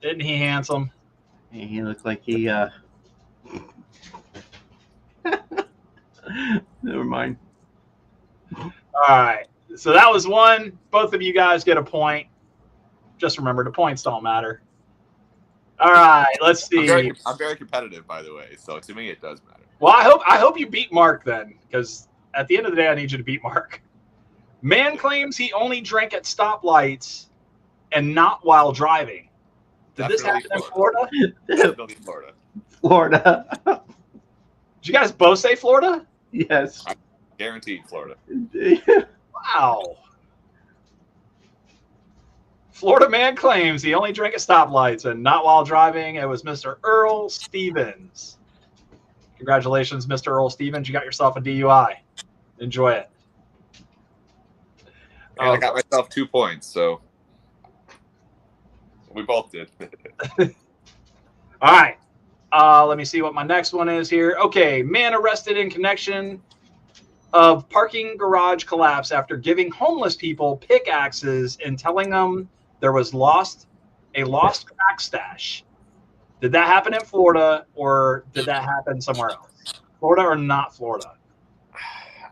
Speaker 2: Isn't he handsome?
Speaker 3: And he looked like he. Never mind.
Speaker 2: All right. So that was one. Both of you guys get a point. Just remember, the points don't matter. All right. Let's see.
Speaker 4: I'm very competitive, by the way. So to me, it does matter.
Speaker 2: Well, I hope you beat Mark then, because at the end of the day, I need you to beat Mark. Man claims he only drank at stoplights and not while driving. Did this happen in Florida?
Speaker 4: Definitely Florida.
Speaker 3: Florida.
Speaker 2: Did you guys both say Florida?
Speaker 3: Yes.
Speaker 4: Guaranteed Florida.
Speaker 2: Wow. Florida man claims he only drank at stoplights and not while driving. It was Mr. Earl Stevens. Congratulations, Mr. Earl Stevens. You got yourself a DUI. Enjoy it.
Speaker 4: And I got myself 2 points, so we both did.
Speaker 2: All right. Let me see what my next one is here. Okay. Man arrested in connection of parking garage collapse after giving homeless people pickaxes and telling them there was a lost crack stash. Did that happen in Florida or did that happen somewhere else? Florida or not Florida?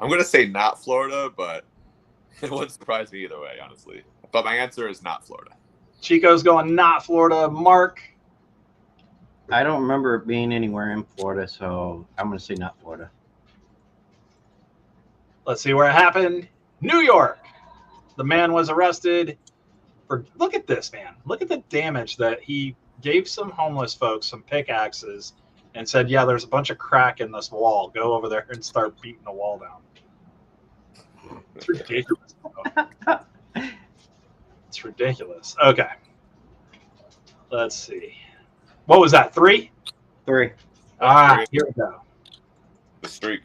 Speaker 4: I'm going to say not Florida, but it wouldn't surprise me either way, honestly. But my answer is not Florida.
Speaker 2: Chico's going not Florida. Mark?
Speaker 3: I don't remember it being anywhere in Florida, so I'm going to say not Florida.
Speaker 2: Let's see where it happened. New York. The man was arrested for, look at this, man. Look at the damage that he gave some homeless folks some pickaxes and said, yeah, there's a bunch of crack in this wall. Go over there and start beating the wall down. It's ridiculous. It's ridiculous. Okay. Let's see. What was that? 3?
Speaker 3: 3.
Speaker 2: All right, here we go.
Speaker 4: The streak.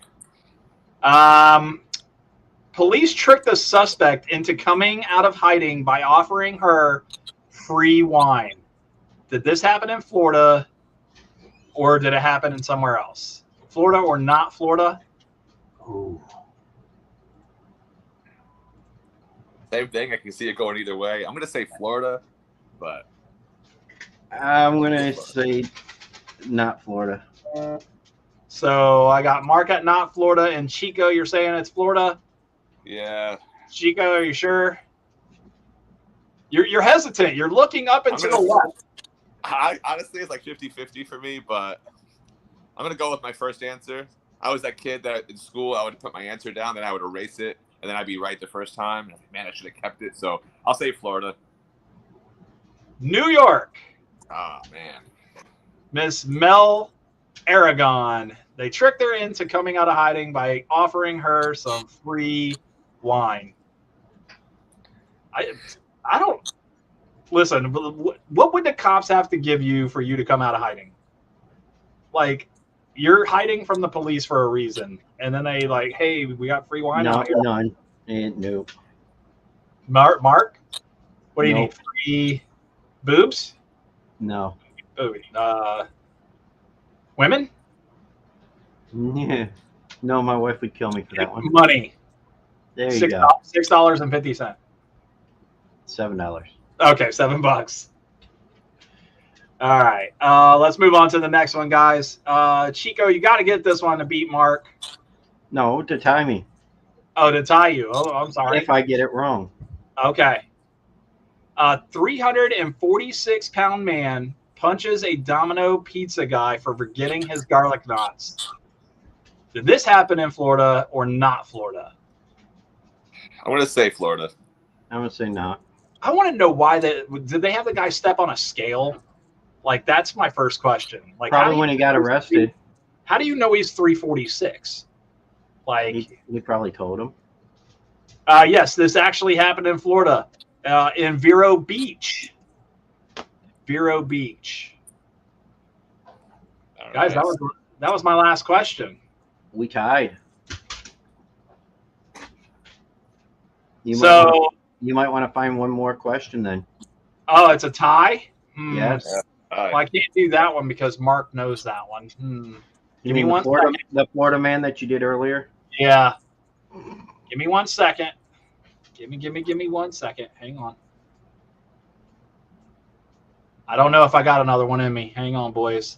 Speaker 2: Police tricked the suspect into coming out of hiding by offering her free wine. Did this happen in Florida or did it happen in somewhere else? Florida or not Florida?
Speaker 3: Ooh.
Speaker 4: Same thing. I can see it going either way. I'm going to say Florida, but
Speaker 3: I'm going to say not Florida.
Speaker 2: So I got Mark at not Florida and Chico, you're saying it's Florida?
Speaker 4: yeah.
Speaker 2: Chico, are you sure? You're hesitant. You're looking up and to the left.
Speaker 4: Honestly, it's like 50-50 for me, but I'm going to go with my first answer. I was that kid that in school, I would put my answer down, then I would erase it, and then I'd be right the first time. And man, I should have kept it. So I'll say Florida.
Speaker 2: New York.
Speaker 4: Oh, man.
Speaker 2: Miss Mel Aragon. They tricked her into coming out of hiding by offering her some free wine. I don't listen. What would the cops have to give you for you to come out of hiding? Like, you're hiding from the police for a reason, and then they like, hey, we got free wine.
Speaker 3: No,
Speaker 2: out here.
Speaker 3: none. Nope.
Speaker 2: Mark, what do you
Speaker 3: Nope.
Speaker 2: need? Free boobs?
Speaker 3: No.
Speaker 2: Women?
Speaker 3: Yeah. No, my wife would kill me for that one.
Speaker 2: Money.
Speaker 3: There you go.
Speaker 2: $6.50.
Speaker 3: $7.
Speaker 2: Okay, $7. All right. Let's move on to the next one, guys. Chico, you got to get this one to beat Mark.
Speaker 3: No, to tie me.
Speaker 2: Oh, to tie you. Oh, I'm sorry.
Speaker 3: If I get it wrong.
Speaker 2: Okay. A 346-pound man punches a Domino pizza guy for forgetting his garlic knots. Did this happen in Florida or not Florida?
Speaker 4: I'm going to say Florida.
Speaker 3: I'm going to say not.
Speaker 2: I want to know why did they have the guy step on a scale? Like, that's my first question. Like,
Speaker 3: Probably when he got arrested.
Speaker 2: How do you know he's 346? Like,
Speaker 3: he probably told him.
Speaker 2: yes, this actually happened in Florida, in Vero Beach. Vero Beach.
Speaker 4: All
Speaker 2: Guys,
Speaker 4: right.
Speaker 2: that was my last question.
Speaker 3: We tied. You might want to find one more question then.
Speaker 2: Oh, it's a tie?
Speaker 3: Yes.
Speaker 2: Well, I can't do that one because Mark knows that one. Give me one second.
Speaker 3: The Florida man that you did earlier?
Speaker 2: Yeah. Give me 1 second. Give me 1 second. Hang on. I don't know if I got another one in me. Hang on, boys.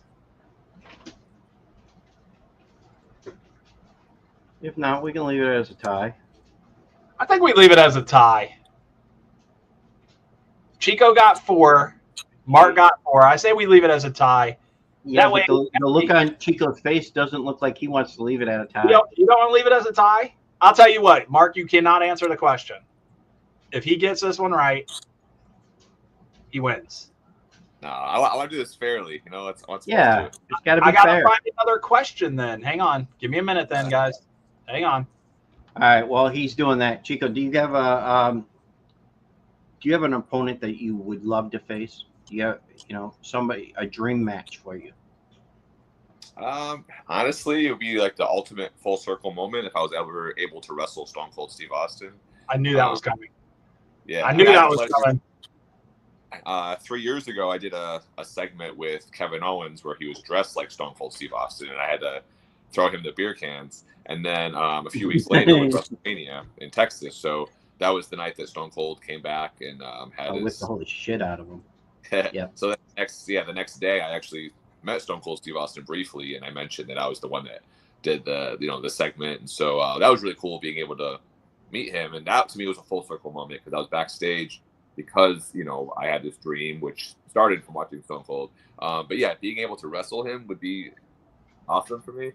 Speaker 3: If not, we can leave it as a tie.
Speaker 2: I think we leave it as a tie. Chico got 4. Mark got 4. I say we leave it as a tie.
Speaker 3: Yeah,
Speaker 2: That
Speaker 3: but
Speaker 2: way-
Speaker 3: the look on Chico's face doesn't look like he wants to leave it at a tie.
Speaker 2: You don't want to leave it as a tie? I'll tell you what, Mark, you cannot answer the question. If he gets this one right, he wins.
Speaker 4: No, I want to do this fairly. You know, let's
Speaker 3: Yeah,
Speaker 4: do it.
Speaker 3: it's got to be
Speaker 2: I got to
Speaker 3: fair.
Speaker 2: find another question then. Hang on. Give me a minute then, guys. Hang on.
Speaker 3: All right. Well, he's doing that. Chico, do you have an opponent that you would love to face? Do you have, somebody, a dream match for you?
Speaker 4: Honestly, it would be like the ultimate full circle moment if I was ever able to wrestle Stone Cold Steve Austin.
Speaker 2: I knew that was coming.
Speaker 4: Yeah,
Speaker 2: I knew
Speaker 4: had
Speaker 2: that
Speaker 4: the
Speaker 2: was
Speaker 4: pleasure-
Speaker 2: coming.
Speaker 4: 3 years ago, I did a segment with Kevin Owens where he was dressed like Stone Cold Steve Austin, and I had to throw him the beer cans. And then a few weeks later, with WrestleMania in Texas. So that was the night that Stone Cold came back and had
Speaker 3: Whip
Speaker 4: his.
Speaker 3: the holy shit out of him. Yeah.
Speaker 4: So the next day, I actually met Stone Cold Steve Austin briefly, and I mentioned that I was the one that did the segment, and so that was really cool being able to meet him, and that to me was a full circle moment because I was backstage because I had this dream which started from watching Stone Cold, but yeah, being able to wrestle him would be awesome for me,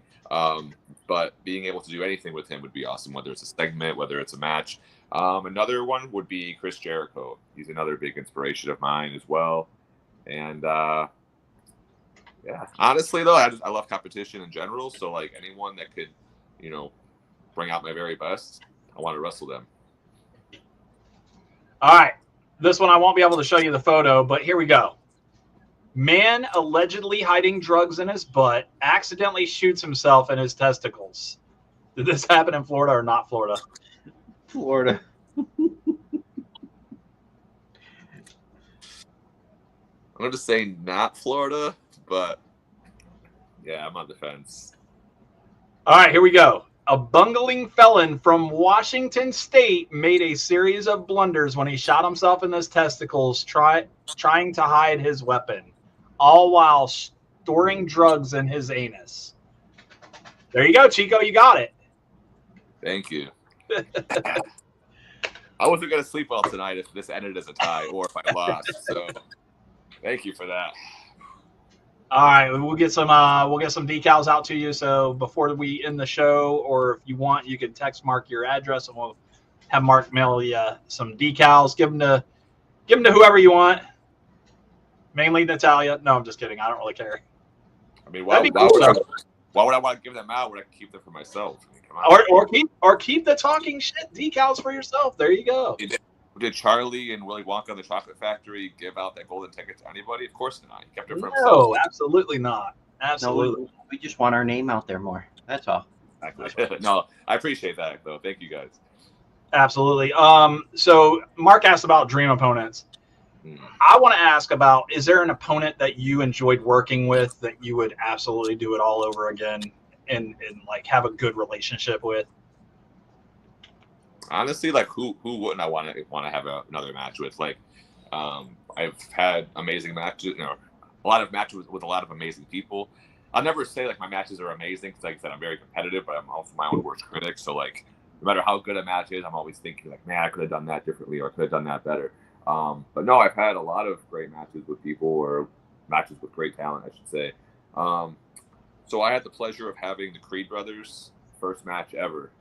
Speaker 4: but being able to do anything with him would be awesome, whether it's a segment, whether it's a match. Another one would be Chris Jericho. He's another big inspiration of mine as well, and yeah, honestly though, I love competition in general. So like anyone that could, bring out my very best, I want to wrestle them.
Speaker 2: All right. This one I won't be able to show you the photo, but here we go. Man allegedly hiding drugs in his butt accidentally shoots himself in his testicles. Did this happen in Florida or not Florida?
Speaker 3: Florida.
Speaker 4: I'm going to say not Florida, but yeah, I'm on the fence.
Speaker 2: All right, here we go. A bungling felon from Washington State made a series of blunders when he shot himself in his testicles trying to hide his weapon, all while storing drugs in his anus. There you go, Chico. You got it.
Speaker 4: Thank you. I wasn't going to sleep well tonight if this ended as a tie or if I lost. So thank you for that.
Speaker 2: All right, we'll get some decals out to you. So before we end the show, or if you want, you can text Mark your address, and we'll have Mark mail you some decals. Give them to whoever you want. Mainly Natalia. No, I'm just kidding. I don't really care.
Speaker 4: I mean,
Speaker 2: That'd be
Speaker 4: why
Speaker 2: cool,
Speaker 4: would I want to give them out when I can keep them for myself? I mean, come on.
Speaker 2: Or keep the talking shit decals for yourself. There you go.
Speaker 4: Did Charlie and Willy Wonka and the Chocolate Factory give out that golden ticket to anybody? Of course not. He kept it for himself.
Speaker 2: No, absolutely not. Absolutely.
Speaker 3: No, we just want our name out there more. That's all.
Speaker 4: Exactly. No, I appreciate that though. Thank you guys.
Speaker 2: Absolutely. So Mark asked about dream opponents. I want to ask about, is there an opponent that you enjoyed working with that you would absolutely do it all over again and like have a good relationship with?
Speaker 4: Honestly, like who wouldn't I want to have another match with? Like, I've had amazing matches, a lot of matches with a lot of amazing people. I'll never say like my matches are amazing because, like I said, I'm very competitive, but I'm also my own worst critic. So like, no matter how good a match is, I'm always thinking like, man, I could have done that differently, or I could have done that better. But no, I've had a lot of great matches with people, or matches with great talent, I should say. So I had the pleasure of having the Creed brothers' first match ever.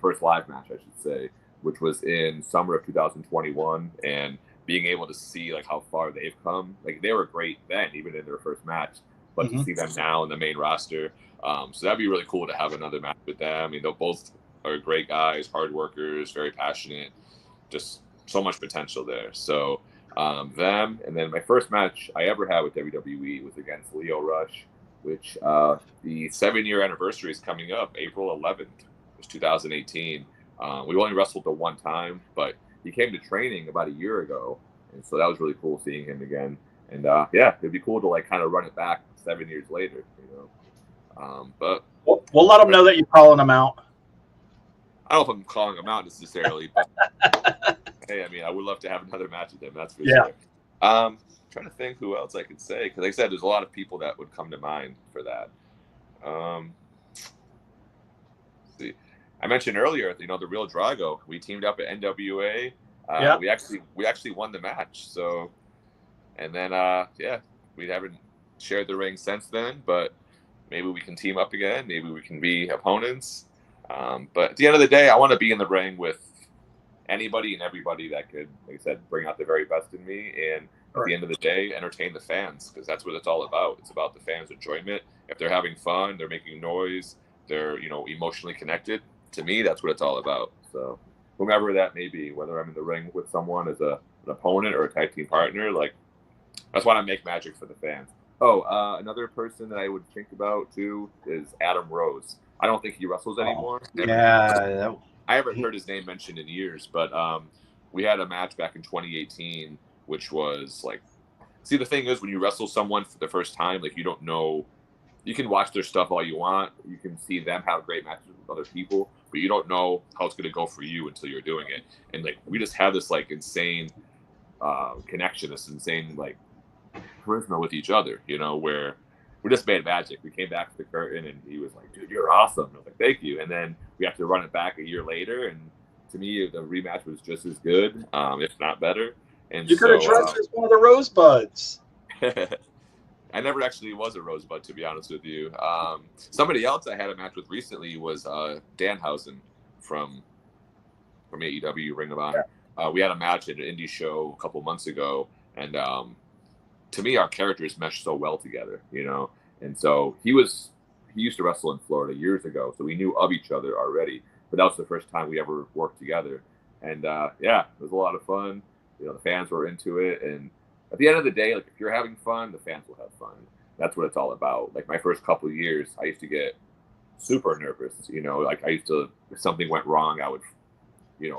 Speaker 4: First live match, I should say, which was in summer of 2021, and being able to see like how far they've come. Like they were great then, even in their first match, but to see them now in the main roster, so that'd be really cool to have another match with them. I mean, they both are great guys, hard workers, very passionate, just so much potential there. So them, and then my first match I ever had with WWE was against Leo Rush, which the 7-year anniversary is coming up, April 11th. Was 2018. We only wrestled the one time, but he came to training about a year ago, and so that was really cool seeing him again. And yeah, it'd be cool to like kind of run it back 7 years later, But
Speaker 2: we'll let them know that you're calling them out.
Speaker 4: I don't know if I'm calling him out necessarily, but hey, I mean, I would love to have another match with him. That's for sure. trying to think who else I could say, because like I said, there's a lot of people that would come to mind for that. See, I mentioned earlier, the Real Drago. We teamed up at NWA. We actually won the match. So, and then we haven't shared the ring since then, but maybe we can team up again. Maybe we can be opponents. But at the end of the day, I want to be in the ring with anybody and everybody that could, like I said, bring out the very best in me. And at the end of the day, entertain the fans, because that's what it's all about. It's about the fans' enjoyment. If they're having fun, they're making noise, they're, emotionally connected. To me, that's what it's all about. So whomever that may be, whether I'm in the ring with someone as an opponent or a tag team partner, like, that's why I make magic for the fans. Another person that I would think about too is Adam Rose. I don't think he wrestles anymore. I haven't heard his name mentioned in years, but we had a match back in 2018, which was like, see, the thing is, when you wrestle someone for the first time, like, you don't know, you can watch their stuff all you want, you can see them have great matches with other people, but you don't know how it's going to go for you until you're doing it. And like, we just had this like insane connection, this insane like charisma with each other, where we just made magic. We came back to the curtain and he was like, dude, you're awesome. And I was like, thank you. And then we have to run it back a year later. And to me, the rematch was just as good, if not better. And
Speaker 2: you could have dressed as one of the Rosebuds.
Speaker 4: I never actually was a Rosebud, to be honest with you. Somebody else I had a match with recently was Danhausen from AEW Ring of Honor. We had a match at an indie show a couple months ago, and to me, our characters meshed so well together, And so he used to wrestle in Florida years ago, so we knew of each other already. But that was the first time we ever worked together, and it was a lot of fun. The fans were into it, and at the end of the day, like, if you're having fun, the fans will have fun. That's what it's all about. Like, my first couple of years, I used to get super nervous. Like, I used to, if something went wrong, I would,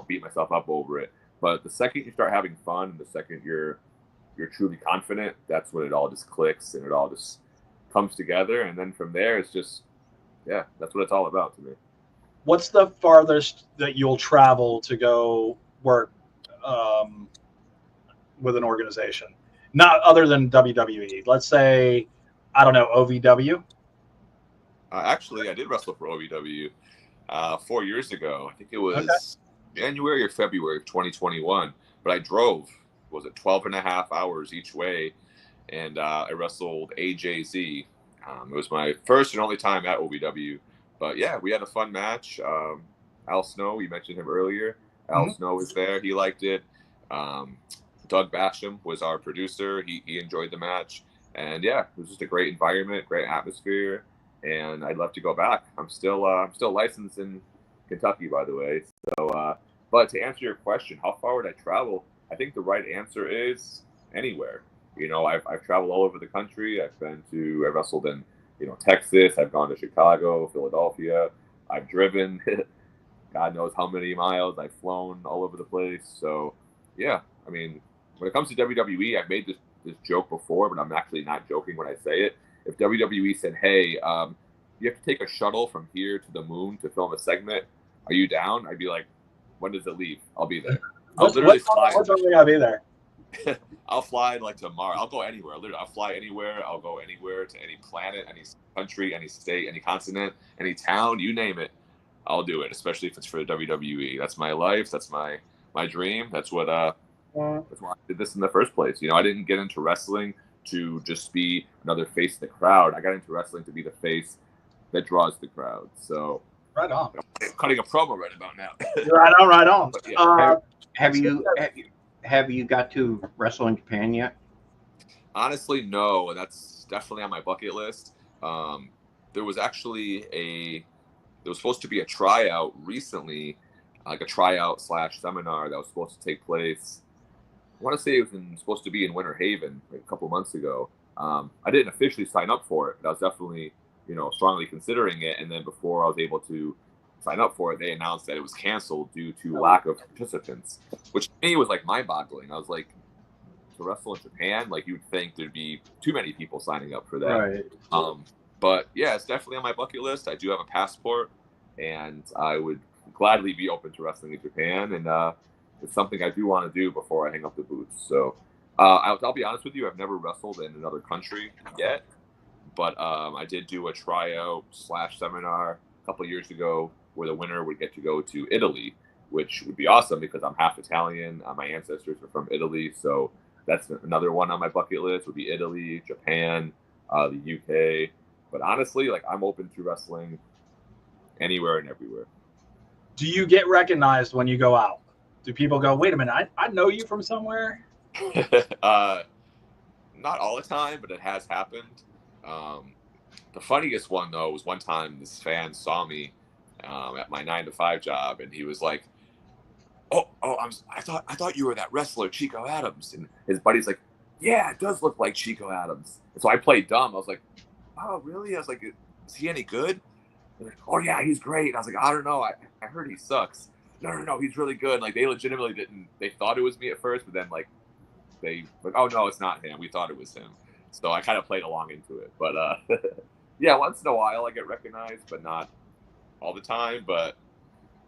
Speaker 4: beat myself up over it. But the second you start having fun, the second you're truly confident, that's when it all just clicks and it all just comes together. And then from there, it's just, that's what it's all about to me.
Speaker 2: What's the farthest that you'll travel to go work with an organization? Not other than WWE. Let's say, I don't know, OVW?
Speaker 4: Actually, I did wrestle for OVW 4 years ago. I think it was January or February of 2021. But I drove, 12 and a half hours each way, and I wrestled AJZ. It was my first and only time at OVW. But yeah, we had a fun match. Al Snow, you mentioned him earlier. Al Snow was there. He liked it. Doug Basham was our producer. He enjoyed the match. And yeah, it was just a great environment, great atmosphere. And I'd love to go back. I'm still licensed in Kentucky, by the way. So, but to answer your question, how far would I travel? I think the right answer is anywhere. I've traveled all over the country. I've wrestled in, Texas. I've gone to Chicago, Philadelphia. I've driven God knows how many miles. I've flown all over the place. So yeah, I mean, when it comes to WWE, I've made this joke before, but I'm actually not joking when I say it. If WWE said, hey, you have to take a shuttle from here to the moon to film a segment, are you down? I'd be like, when does it leave? I'll be there. I'll literally fly.
Speaker 2: I'll be there.
Speaker 4: I'll fly like tomorrow. I'll go anywhere. Literally, I'll fly anywhere. I'll go anywhere to any planet, any country, any state, any continent, any town, you name it. I'll do it, especially if it's for the WWE. That's my life. That's my dream. That's why I did this in the first place. I didn't get into wrestling to just be another face of the crowd. I got into wrestling to be the face that draws the crowd. So
Speaker 2: right on.
Speaker 4: I'm cutting a promo right about now.
Speaker 2: Right on.
Speaker 3: But, yeah, have you got to wrestle in Japan yet?
Speaker 4: Honestly, no. That's definitely on my bucket list. There was actually there was supposed to be a tryout recently, like a tryout / seminar that was supposed to take place. I want to say it was supposed to be in Winter Haven a couple months ago. I didn't officially sign up for it, but I was definitely, strongly considering it. And then before I was able to sign up for it, they announced that it was canceled due to lack of participants, which to me was like mind-boggling. I was like, to wrestle in Japan, like you would think there'd be too many people signing up for that. Right. But yeah, it's definitely on my bucket list. I do have a passport, and I would gladly be open to wrestling in Japan. And it's something I do want to do before I hang up the boots. So I'll be honest with you. I've never wrestled in another country yet, but I did do a tryout / seminar a couple of years ago where the winner would get to go to Italy, which would be awesome because I'm half Italian. My ancestors are from Italy, so that's another one on my bucket list. Would be Italy, Japan, the UK. But honestly, like I'm open to wrestling anywhere and everywhere.
Speaker 2: Do you get recognized when you go out? Do people go, wait a minute, I know you from somewhere?
Speaker 4: Not all the time, but it has happened. The funniest one though was one time this fan saw me at my 9-to-5 job, and he was like, I thought you were that wrestler Chico Adams," and his buddy's like, "Yeah, it does look like Chico Adams." And so I played dumb. I was like, "Oh, really?" I was like, "Is he any good?" They're like, "Oh yeah, he's great." And I was like, "I don't know. I heard he sucks." No, he's really good. Like they legitimately didn't. They thought it was me at first, but then like they like, "Oh no, it's not him. We thought it was him." So I kind of played along into it. But yeah, once in a while I get recognized, but not all the time. But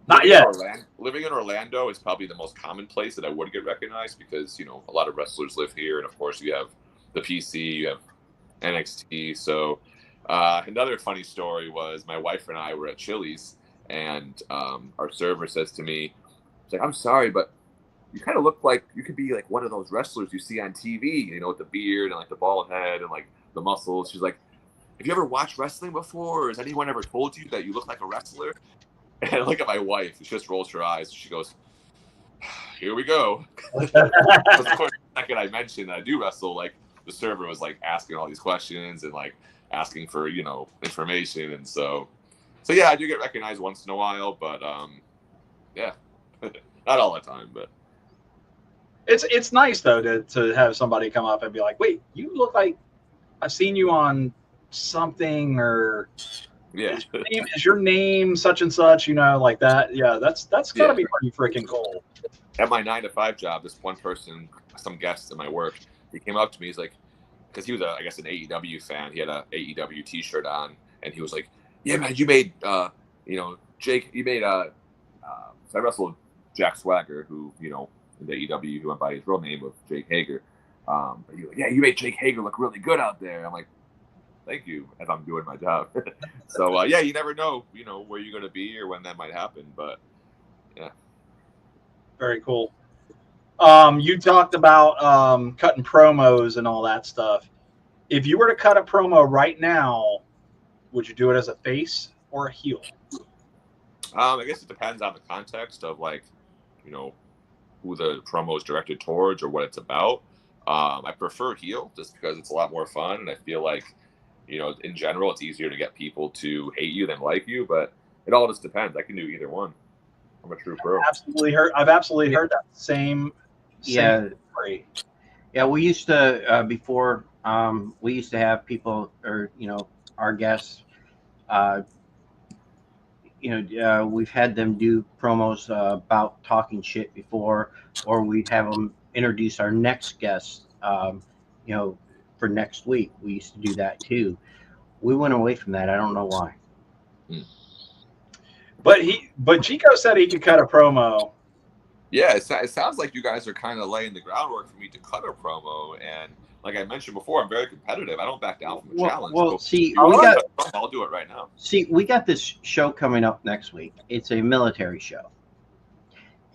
Speaker 2: Not yet.
Speaker 4: Living in Orlando is probably the most common place that I would get recognized because, you know, a lot of wrestlers live here. And of course you have the PC, you have NXT. So another funny story was my wife and I were at Chili's, and our server says to me, it's like, "I'm sorry, but you kind of look like you could be like one of those wrestlers you see on TV, you know, with the beard and like the bald head and like the muscles." She's like, "Have you ever watched wrestling before? Or has anyone ever told you that you look like a wrestler?" And I look at my wife, and she just rolls her eyes. She goes, "Here we go." Of course, the second I mentioned that I do wrestle, like the server was like asking all these questions and like asking for, you know, information. And so yeah, I do get recognized once in a while, but yeah, not all the time, but.
Speaker 2: It's nice though to have somebody come up and be like, "Wait, you look like I've seen you on something," or
Speaker 4: Yeah.
Speaker 2: is your name such and such, you know, like that. Yeah, that's gotta be pretty freaking cool.
Speaker 4: At my 9-to-5 job, this one person, some guest at my work, he came up to me. He's like, because he was I guess an AEW fan. He had a AEW T-shirt on, and he was like, "Yeah, man, you made you know, Jake. You made so I wrestled Jack Swagger, who, you know, in the AEW, who went by his real name of Jake Hager. But he was like, 'Yeah, you made Jake Hager look really good out there.'" I'm like, "Thank you," as I'm doing my job. So yeah, you never know, you know, where you're going to be or when that might happen. But yeah.
Speaker 2: Very cool. You talked about cutting promos and all that stuff. If you were to cut a promo right now, would you do it as a face or a heel?
Speaker 4: I guess it depends on the context of, like, you know, who the promo is directed towards or what it's about. I prefer heel just because it's a lot more fun, and I feel like, you know, in general, it's easier to get people to hate you than like you. But it all just depends. I can do either one. I'm a true pro.
Speaker 2: I've absolutely heard that same story.
Speaker 3: Yeah, we used to before we used to have people, or, you know, our guests, we've had them do promos about talking shit before, or we'd have them introduce our next guest, you know, for next week. We used to do that too. We went away from that. I don't know why.
Speaker 2: But Chico said he could cut a promo.
Speaker 4: Yeah, it sounds like you guys are kind of laying the groundwork for me to cut a promo. And like I mentioned before, I'm very competitive. I don't back down from a challenge.
Speaker 3: Well,
Speaker 4: so
Speaker 3: see,
Speaker 4: I'll do it right now.
Speaker 3: See, we got this show coming up next week. It's a military show.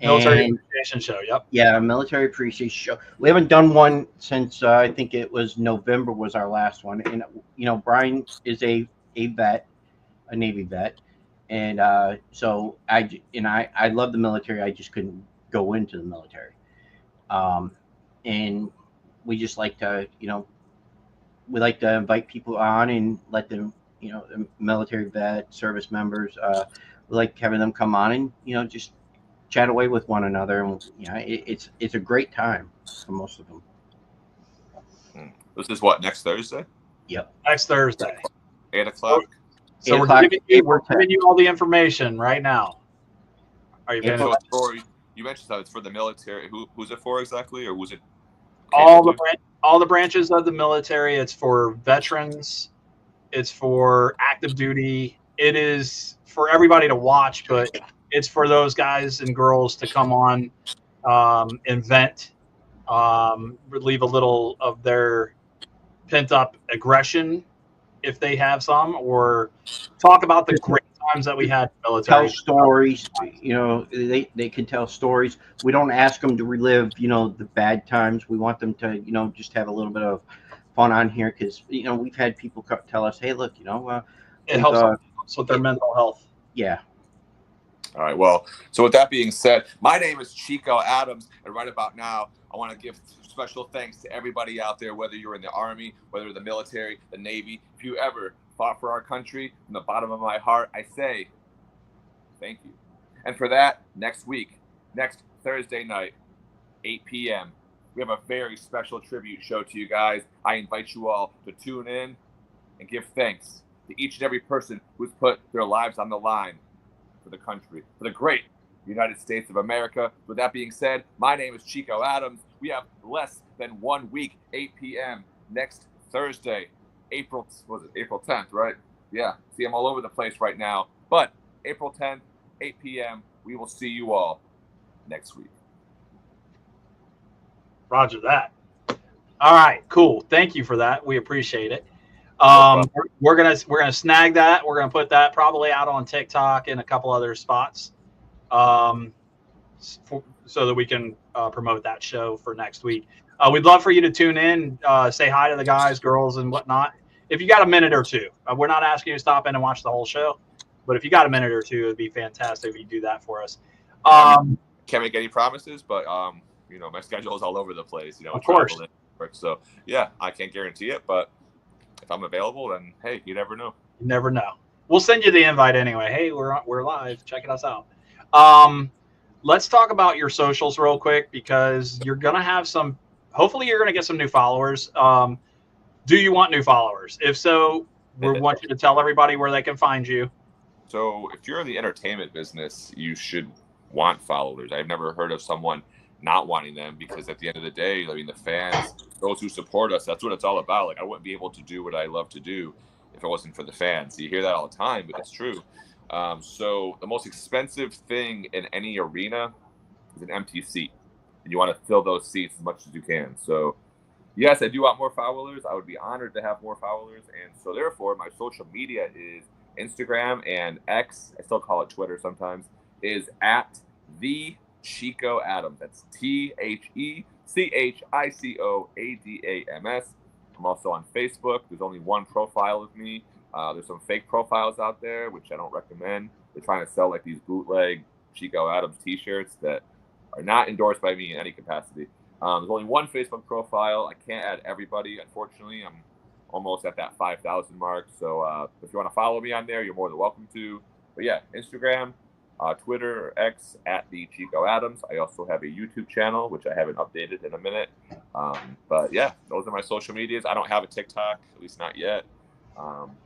Speaker 2: Military appreciation show. Yep.
Speaker 3: Yeah, military appreciation show. We haven't done one since I think it was November was our last one. And, you know, Brian is a vet, a Navy vet. And so I love the military. I just couldn't go into the military. And we just like to, you know, we like to invite people on and let them, you know, the military vet service members, we like having them come on and, you know, just chat away with one another. And, you know, it's a great time for most of them.
Speaker 4: This is what, next Thursday?
Speaker 3: Yep.
Speaker 2: Next Thursday.
Speaker 4: 8 o'clock.
Speaker 2: So we're giving you all the information right now. Are you paying attention?
Speaker 4: You mentioned that it's for the military. Who's it for exactly, or who's it?
Speaker 2: All the branches of the military. It's for veterans. It's for active duty. It is for everybody to watch, but it's for those guys and girls to come on and vent relieve a little of their pent up aggression if they have some, or talk about the great times that we had in the military.
Speaker 3: Tell stories. You know, they can tell stories. We don't ask them to relive, you know, the bad times. We want them to, you know, just have a little bit of fun on here because, you know, we've had people tell us, hey, look, you know,
Speaker 2: It helps with their mental health.
Speaker 3: Yeah.
Speaker 4: All right. Well, so with that being said, my name is Chico Adams, and right about now, I want to give special thanks to everybody out there, whether you're in the Army, whether the military, the Navy. If you ever fought for our country, from the bottom of my heart, I say thank you. And for that, next week, next Thursday night, 8 p.m., we have a very special tribute show to you guys. I invite you all to tune in and give thanks to each and every person who's put their lives on the line for the country, for the great United States of America. With that being said, my name is Chico Adams. We have less than 1 week, 8 p.m. next Thursday, April 10th, right? Yeah, see, I'm all over the place right now. But April 10th, 8 p.m., we will see you all next week.
Speaker 2: Roger that. All right, cool. Thank you for that. We appreciate it. We're gonna snag that. We're gonna put that probably out on TikTok and a couple other spots, so that we can promote that show for next week. We'd love for you to tune in, say hi to the guys, girls, and whatnot. If you got a minute or two, we're not asking you to stop in and watch the whole show, but if you got a minute or two, it'd be fantastic if you do that for us.
Speaker 4: Can't make any promises, but you know, my schedule is all over the place. You know,
Speaker 2: of course.
Speaker 4: So yeah, I can't guarantee it, but if I'm available, then hey, you never know.
Speaker 2: You never know. We'll send you the invite anyway. Hey, we're live. Check us out. Let's talk about your socials real quick because you're gonna have some. Hopefully, you're gonna get some new followers. Do you want new followers? If so, we want you to tell everybody where they can find you.
Speaker 4: So, if you're in the entertainment business, you should want followers. I've never heard of someone not wanting them because at the end of the day, I mean, the fans, those who support us, that's what it's all about. Like, I wouldn't be able to do what I love to do if it wasn't for the fans. You hear that all the time, but it's true. So the most expensive thing in any arena is an empty seat, and you want to fill those seats as much as you can. So yes, I do want more followers. I would be honored to have more followers. And so therefore, my social media is Instagram and X. I still call it Twitter sometimes, is at the Chico Adams. That's TheChicoAdams. I'm also on Facebook. There's only one profile of me. There's some fake profiles out there, which I don't recommend. They're trying to sell like these bootleg Chico Adams t-shirts that are not endorsed by me in any capacity. There's only one Facebook profile. I can't add everybody, unfortunately. I'm almost at that 5,000 mark. So if you want to follow me on there, you're more than welcome to. But yeah, Instagram, Twitter, or X, at the Chico Adams. I also have a YouTube channel, which I haven't updated in a minute. But yeah, those are my social medias. I don't have a TikTok, at least not yet.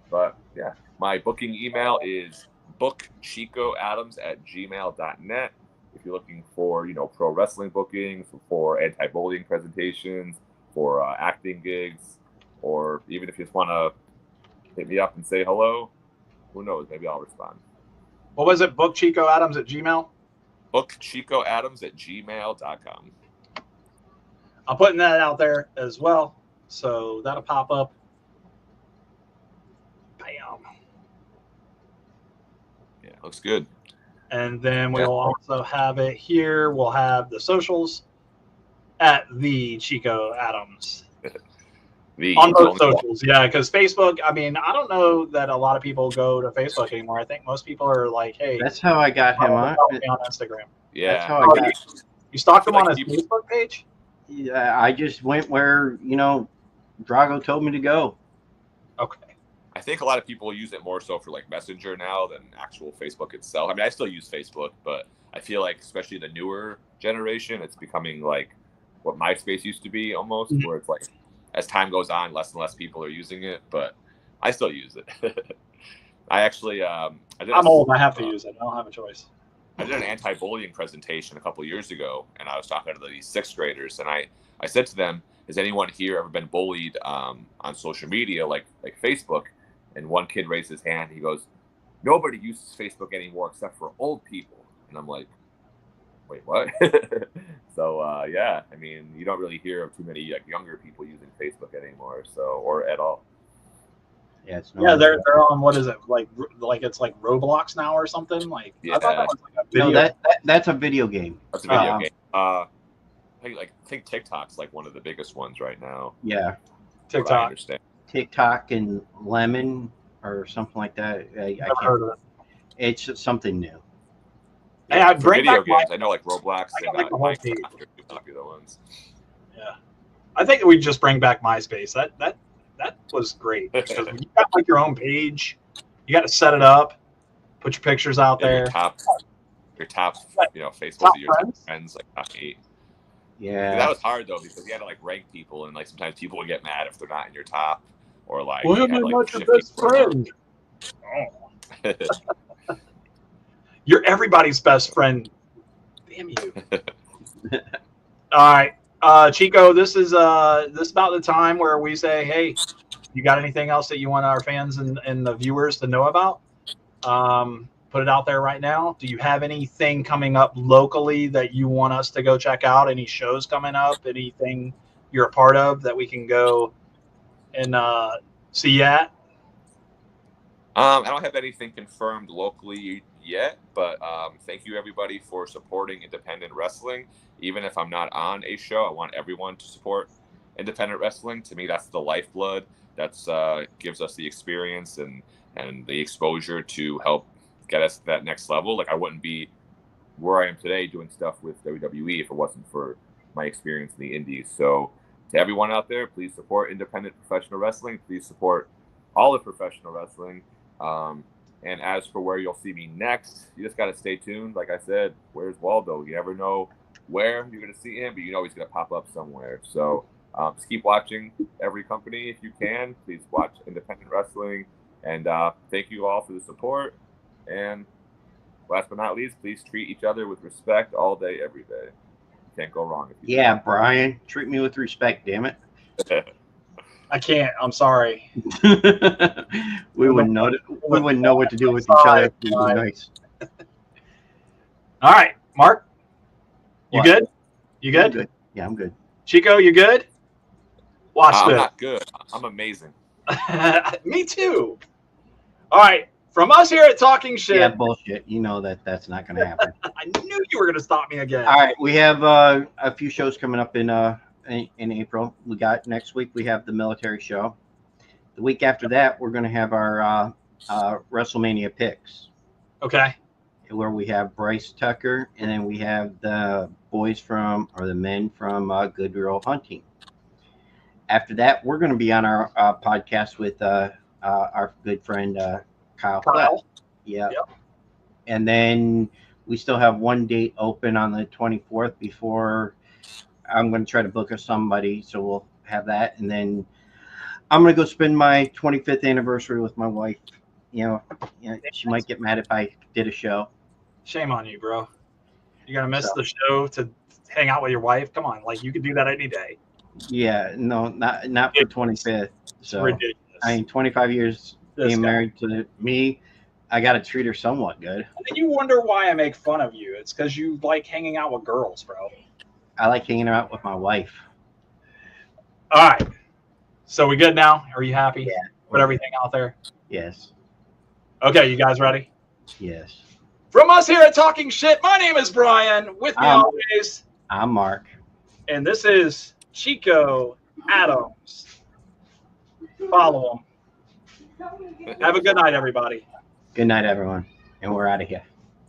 Speaker 4: But yeah, my booking email is bookchicoadams@gmail.net. If you're looking for, you know, pro wrestling bookings, for anti-bullying presentations, for acting gigs, or even if you just want to hit me up and say hello, who knows? Maybe I'll respond.
Speaker 2: What was it? bookchicoadams@gmail?
Speaker 4: bookchicoadams@gmail.com.
Speaker 2: I'm putting that out there as well, so that'll pop up. Bam.
Speaker 4: Yeah, looks good.
Speaker 2: And then we'll also have it here. We'll have the socials at the Chico Adams. On both socials, yeah, because Facebook, I mean, I don't know that a lot of people go to Facebook anymore. I think most people are like, hey.
Speaker 3: That's how I got him on
Speaker 2: Instagram.
Speaker 4: Yeah.
Speaker 3: That's how I got
Speaker 2: You stalked him on his Facebook page?
Speaker 3: Yeah, I just went where, you know, Drago told me to go.
Speaker 2: Okay.
Speaker 4: I think a lot of people use it more so for like Messenger now than actual Facebook itself. I mean, I still use Facebook, but I feel like especially the newer generation, it's becoming like what MySpace used to be almost, where it's like as time goes on, less and less people are using it, but I still use it. I actually, I'm
Speaker 2: old. I have to use it. I don't have a choice.
Speaker 4: I did an anti-bullying presentation a couple years ago, and I was talking to these sixth graders, and I said to them, has anyone here ever been bullied on social media, like Facebook? And one kid raised his hand. He goes, nobody uses Facebook anymore except for old people. And I'm like, wait, what? So yeah, I mean, you don't really hear of too many like younger people using Facebook anymore, so or at all.
Speaker 3: Yeah, it's
Speaker 2: Yeah, they're on, what is it, like it's like Roblox now or something? Like,
Speaker 4: Yeah.
Speaker 2: I thought that was like a video.
Speaker 3: No, that's a video game.
Speaker 4: That's a video game. I think TikTok's like one of the biggest ones right now.
Speaker 3: Yeah,
Speaker 4: from what I
Speaker 2: TikTok.
Speaker 4: understand.
Speaker 3: TikTok and Lemon or something like that. I
Speaker 2: Never
Speaker 3: can't.
Speaker 2: heard of it.
Speaker 3: It's just something new.
Speaker 2: Hey, I'd
Speaker 4: For
Speaker 2: bring
Speaker 4: video
Speaker 2: back
Speaker 4: games,
Speaker 2: my-
Speaker 4: I know like Roblox
Speaker 2: I
Speaker 4: and
Speaker 2: got, like, the whole page.
Speaker 4: Minecraft are two popular ones.
Speaker 2: Yeah, I think we just bring back MySpace. That was great because you got like your own page. You got to set it up, put your pictures out
Speaker 4: Yeah,
Speaker 2: there.
Speaker 4: your top, Facebook
Speaker 2: Top
Speaker 4: of your top
Speaker 2: friends?
Speaker 4: friends, like top 8.
Speaker 3: Yeah,
Speaker 4: That was hard though because you had to like rank people, and like sometimes people would get mad if they're not in your top, or like
Speaker 2: Well,
Speaker 4: you
Speaker 2: am
Speaker 4: had
Speaker 2: I
Speaker 4: to, like,
Speaker 2: not your
Speaker 4: shift
Speaker 2: best
Speaker 4: people around.
Speaker 2: friend? Oh, you're everybody's best friend. Damn you! All right, Chico. This is about the time where we say, hey, you got anything else that you want our fans and the viewers to know about? Put it out there right now. Do you have anything coming up locally that you want us to go check out? Any shows coming up? Anything you're a part of that we can go and see at?
Speaker 4: I don't have anything confirmed locally yet, but thank you everybody for supporting independent wrestling. Even if I'm not on a show, I want everyone to support independent wrestling. To me, that's the lifeblood. That's gives us the experience and the exposure to help get us to that next level. Like I wouldn't be where I am today doing stuff with WWE if it wasn't for my experience in the indies. So to everyone out there, please support independent professional wrestling. Please support all of professional wrestling. And as for where you'll see me next, you just got to stay tuned. Like I said, where's Waldo? You never know where you're going to see him, but you know he's going to pop up somewhere. So just keep watching every company if you can. Please watch independent wrestling. And thank you all for the support. And last but not least, please treat each other with respect all day, every day. You can't go wrong. If you
Speaker 3: yeah, Brian, treat me with respect, damn it.
Speaker 2: I can't. I'm sorry.
Speaker 3: we wouldn't know. We wouldn't know what to do with each other. If we were nice.
Speaker 2: All right, Mark. You
Speaker 3: What?
Speaker 2: good? You
Speaker 3: I'm
Speaker 2: good?
Speaker 3: good. Yeah, I'm good.
Speaker 2: Chico, you good? Watch
Speaker 4: I'm
Speaker 2: this.
Speaker 4: not good. I'm amazing.
Speaker 2: Me too. All right. From us here at Talking Shit,
Speaker 3: Yeah, bullshit. You know that's not going to happen.
Speaker 2: I knew you were going to stop me again.
Speaker 3: All right, we have a few shows coming up in April. We got next week. We have the military show. The week after that, we're going to have our WrestleMania picks,
Speaker 2: Okay.
Speaker 3: where we have Bryce Tucker, and then we have the men from Good Girl Hunting. After that, we're going to be on our podcast with our good friend Kyle. Yeah.
Speaker 2: Yep.
Speaker 3: And then we still have one date open on the 24th before I'm going to try to book us somebody. So we'll have that. And then I'm going to go spend my 25th anniversary with my wife. You know, she might get mad if I did a show.
Speaker 2: Shame on you, bro. You're going to miss
Speaker 3: So-
Speaker 2: the show to hang out with your wife? Come on. Like, you could do that any day.
Speaker 3: Yeah, no, not for 25th. So
Speaker 2: Ridiculous.
Speaker 3: I mean, 25 years
Speaker 2: This
Speaker 3: being
Speaker 2: guy.
Speaker 3: married to me, I got to treat her somewhat good.
Speaker 2: And then you wonder why I make fun of you. It's because you like hanging out with girls, bro.
Speaker 3: I like hanging out with my wife.
Speaker 2: All right. So we good now? Are you happy?
Speaker 3: Yeah.
Speaker 2: Put everything out there?
Speaker 3: Yes,
Speaker 2: Okay, you guys ready?
Speaker 3: yes.
Speaker 2: From us here at Talking Shit, my name is Brian. With me always,
Speaker 3: I'm Mark.
Speaker 2: and this is Chico Adams. Follow him. Have a good night, everybody.
Speaker 3: Good night, everyone. And we're out of here.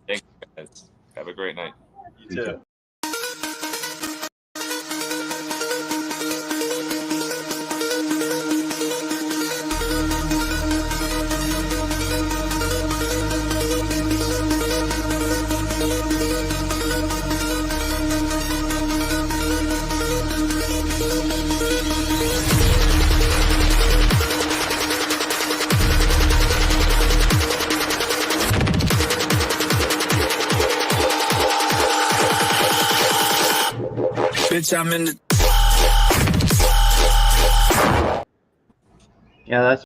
Speaker 4: Guys, have a great night.
Speaker 2: You too.
Speaker 1: Bitch, I'm in the
Speaker 3: Yeah, that's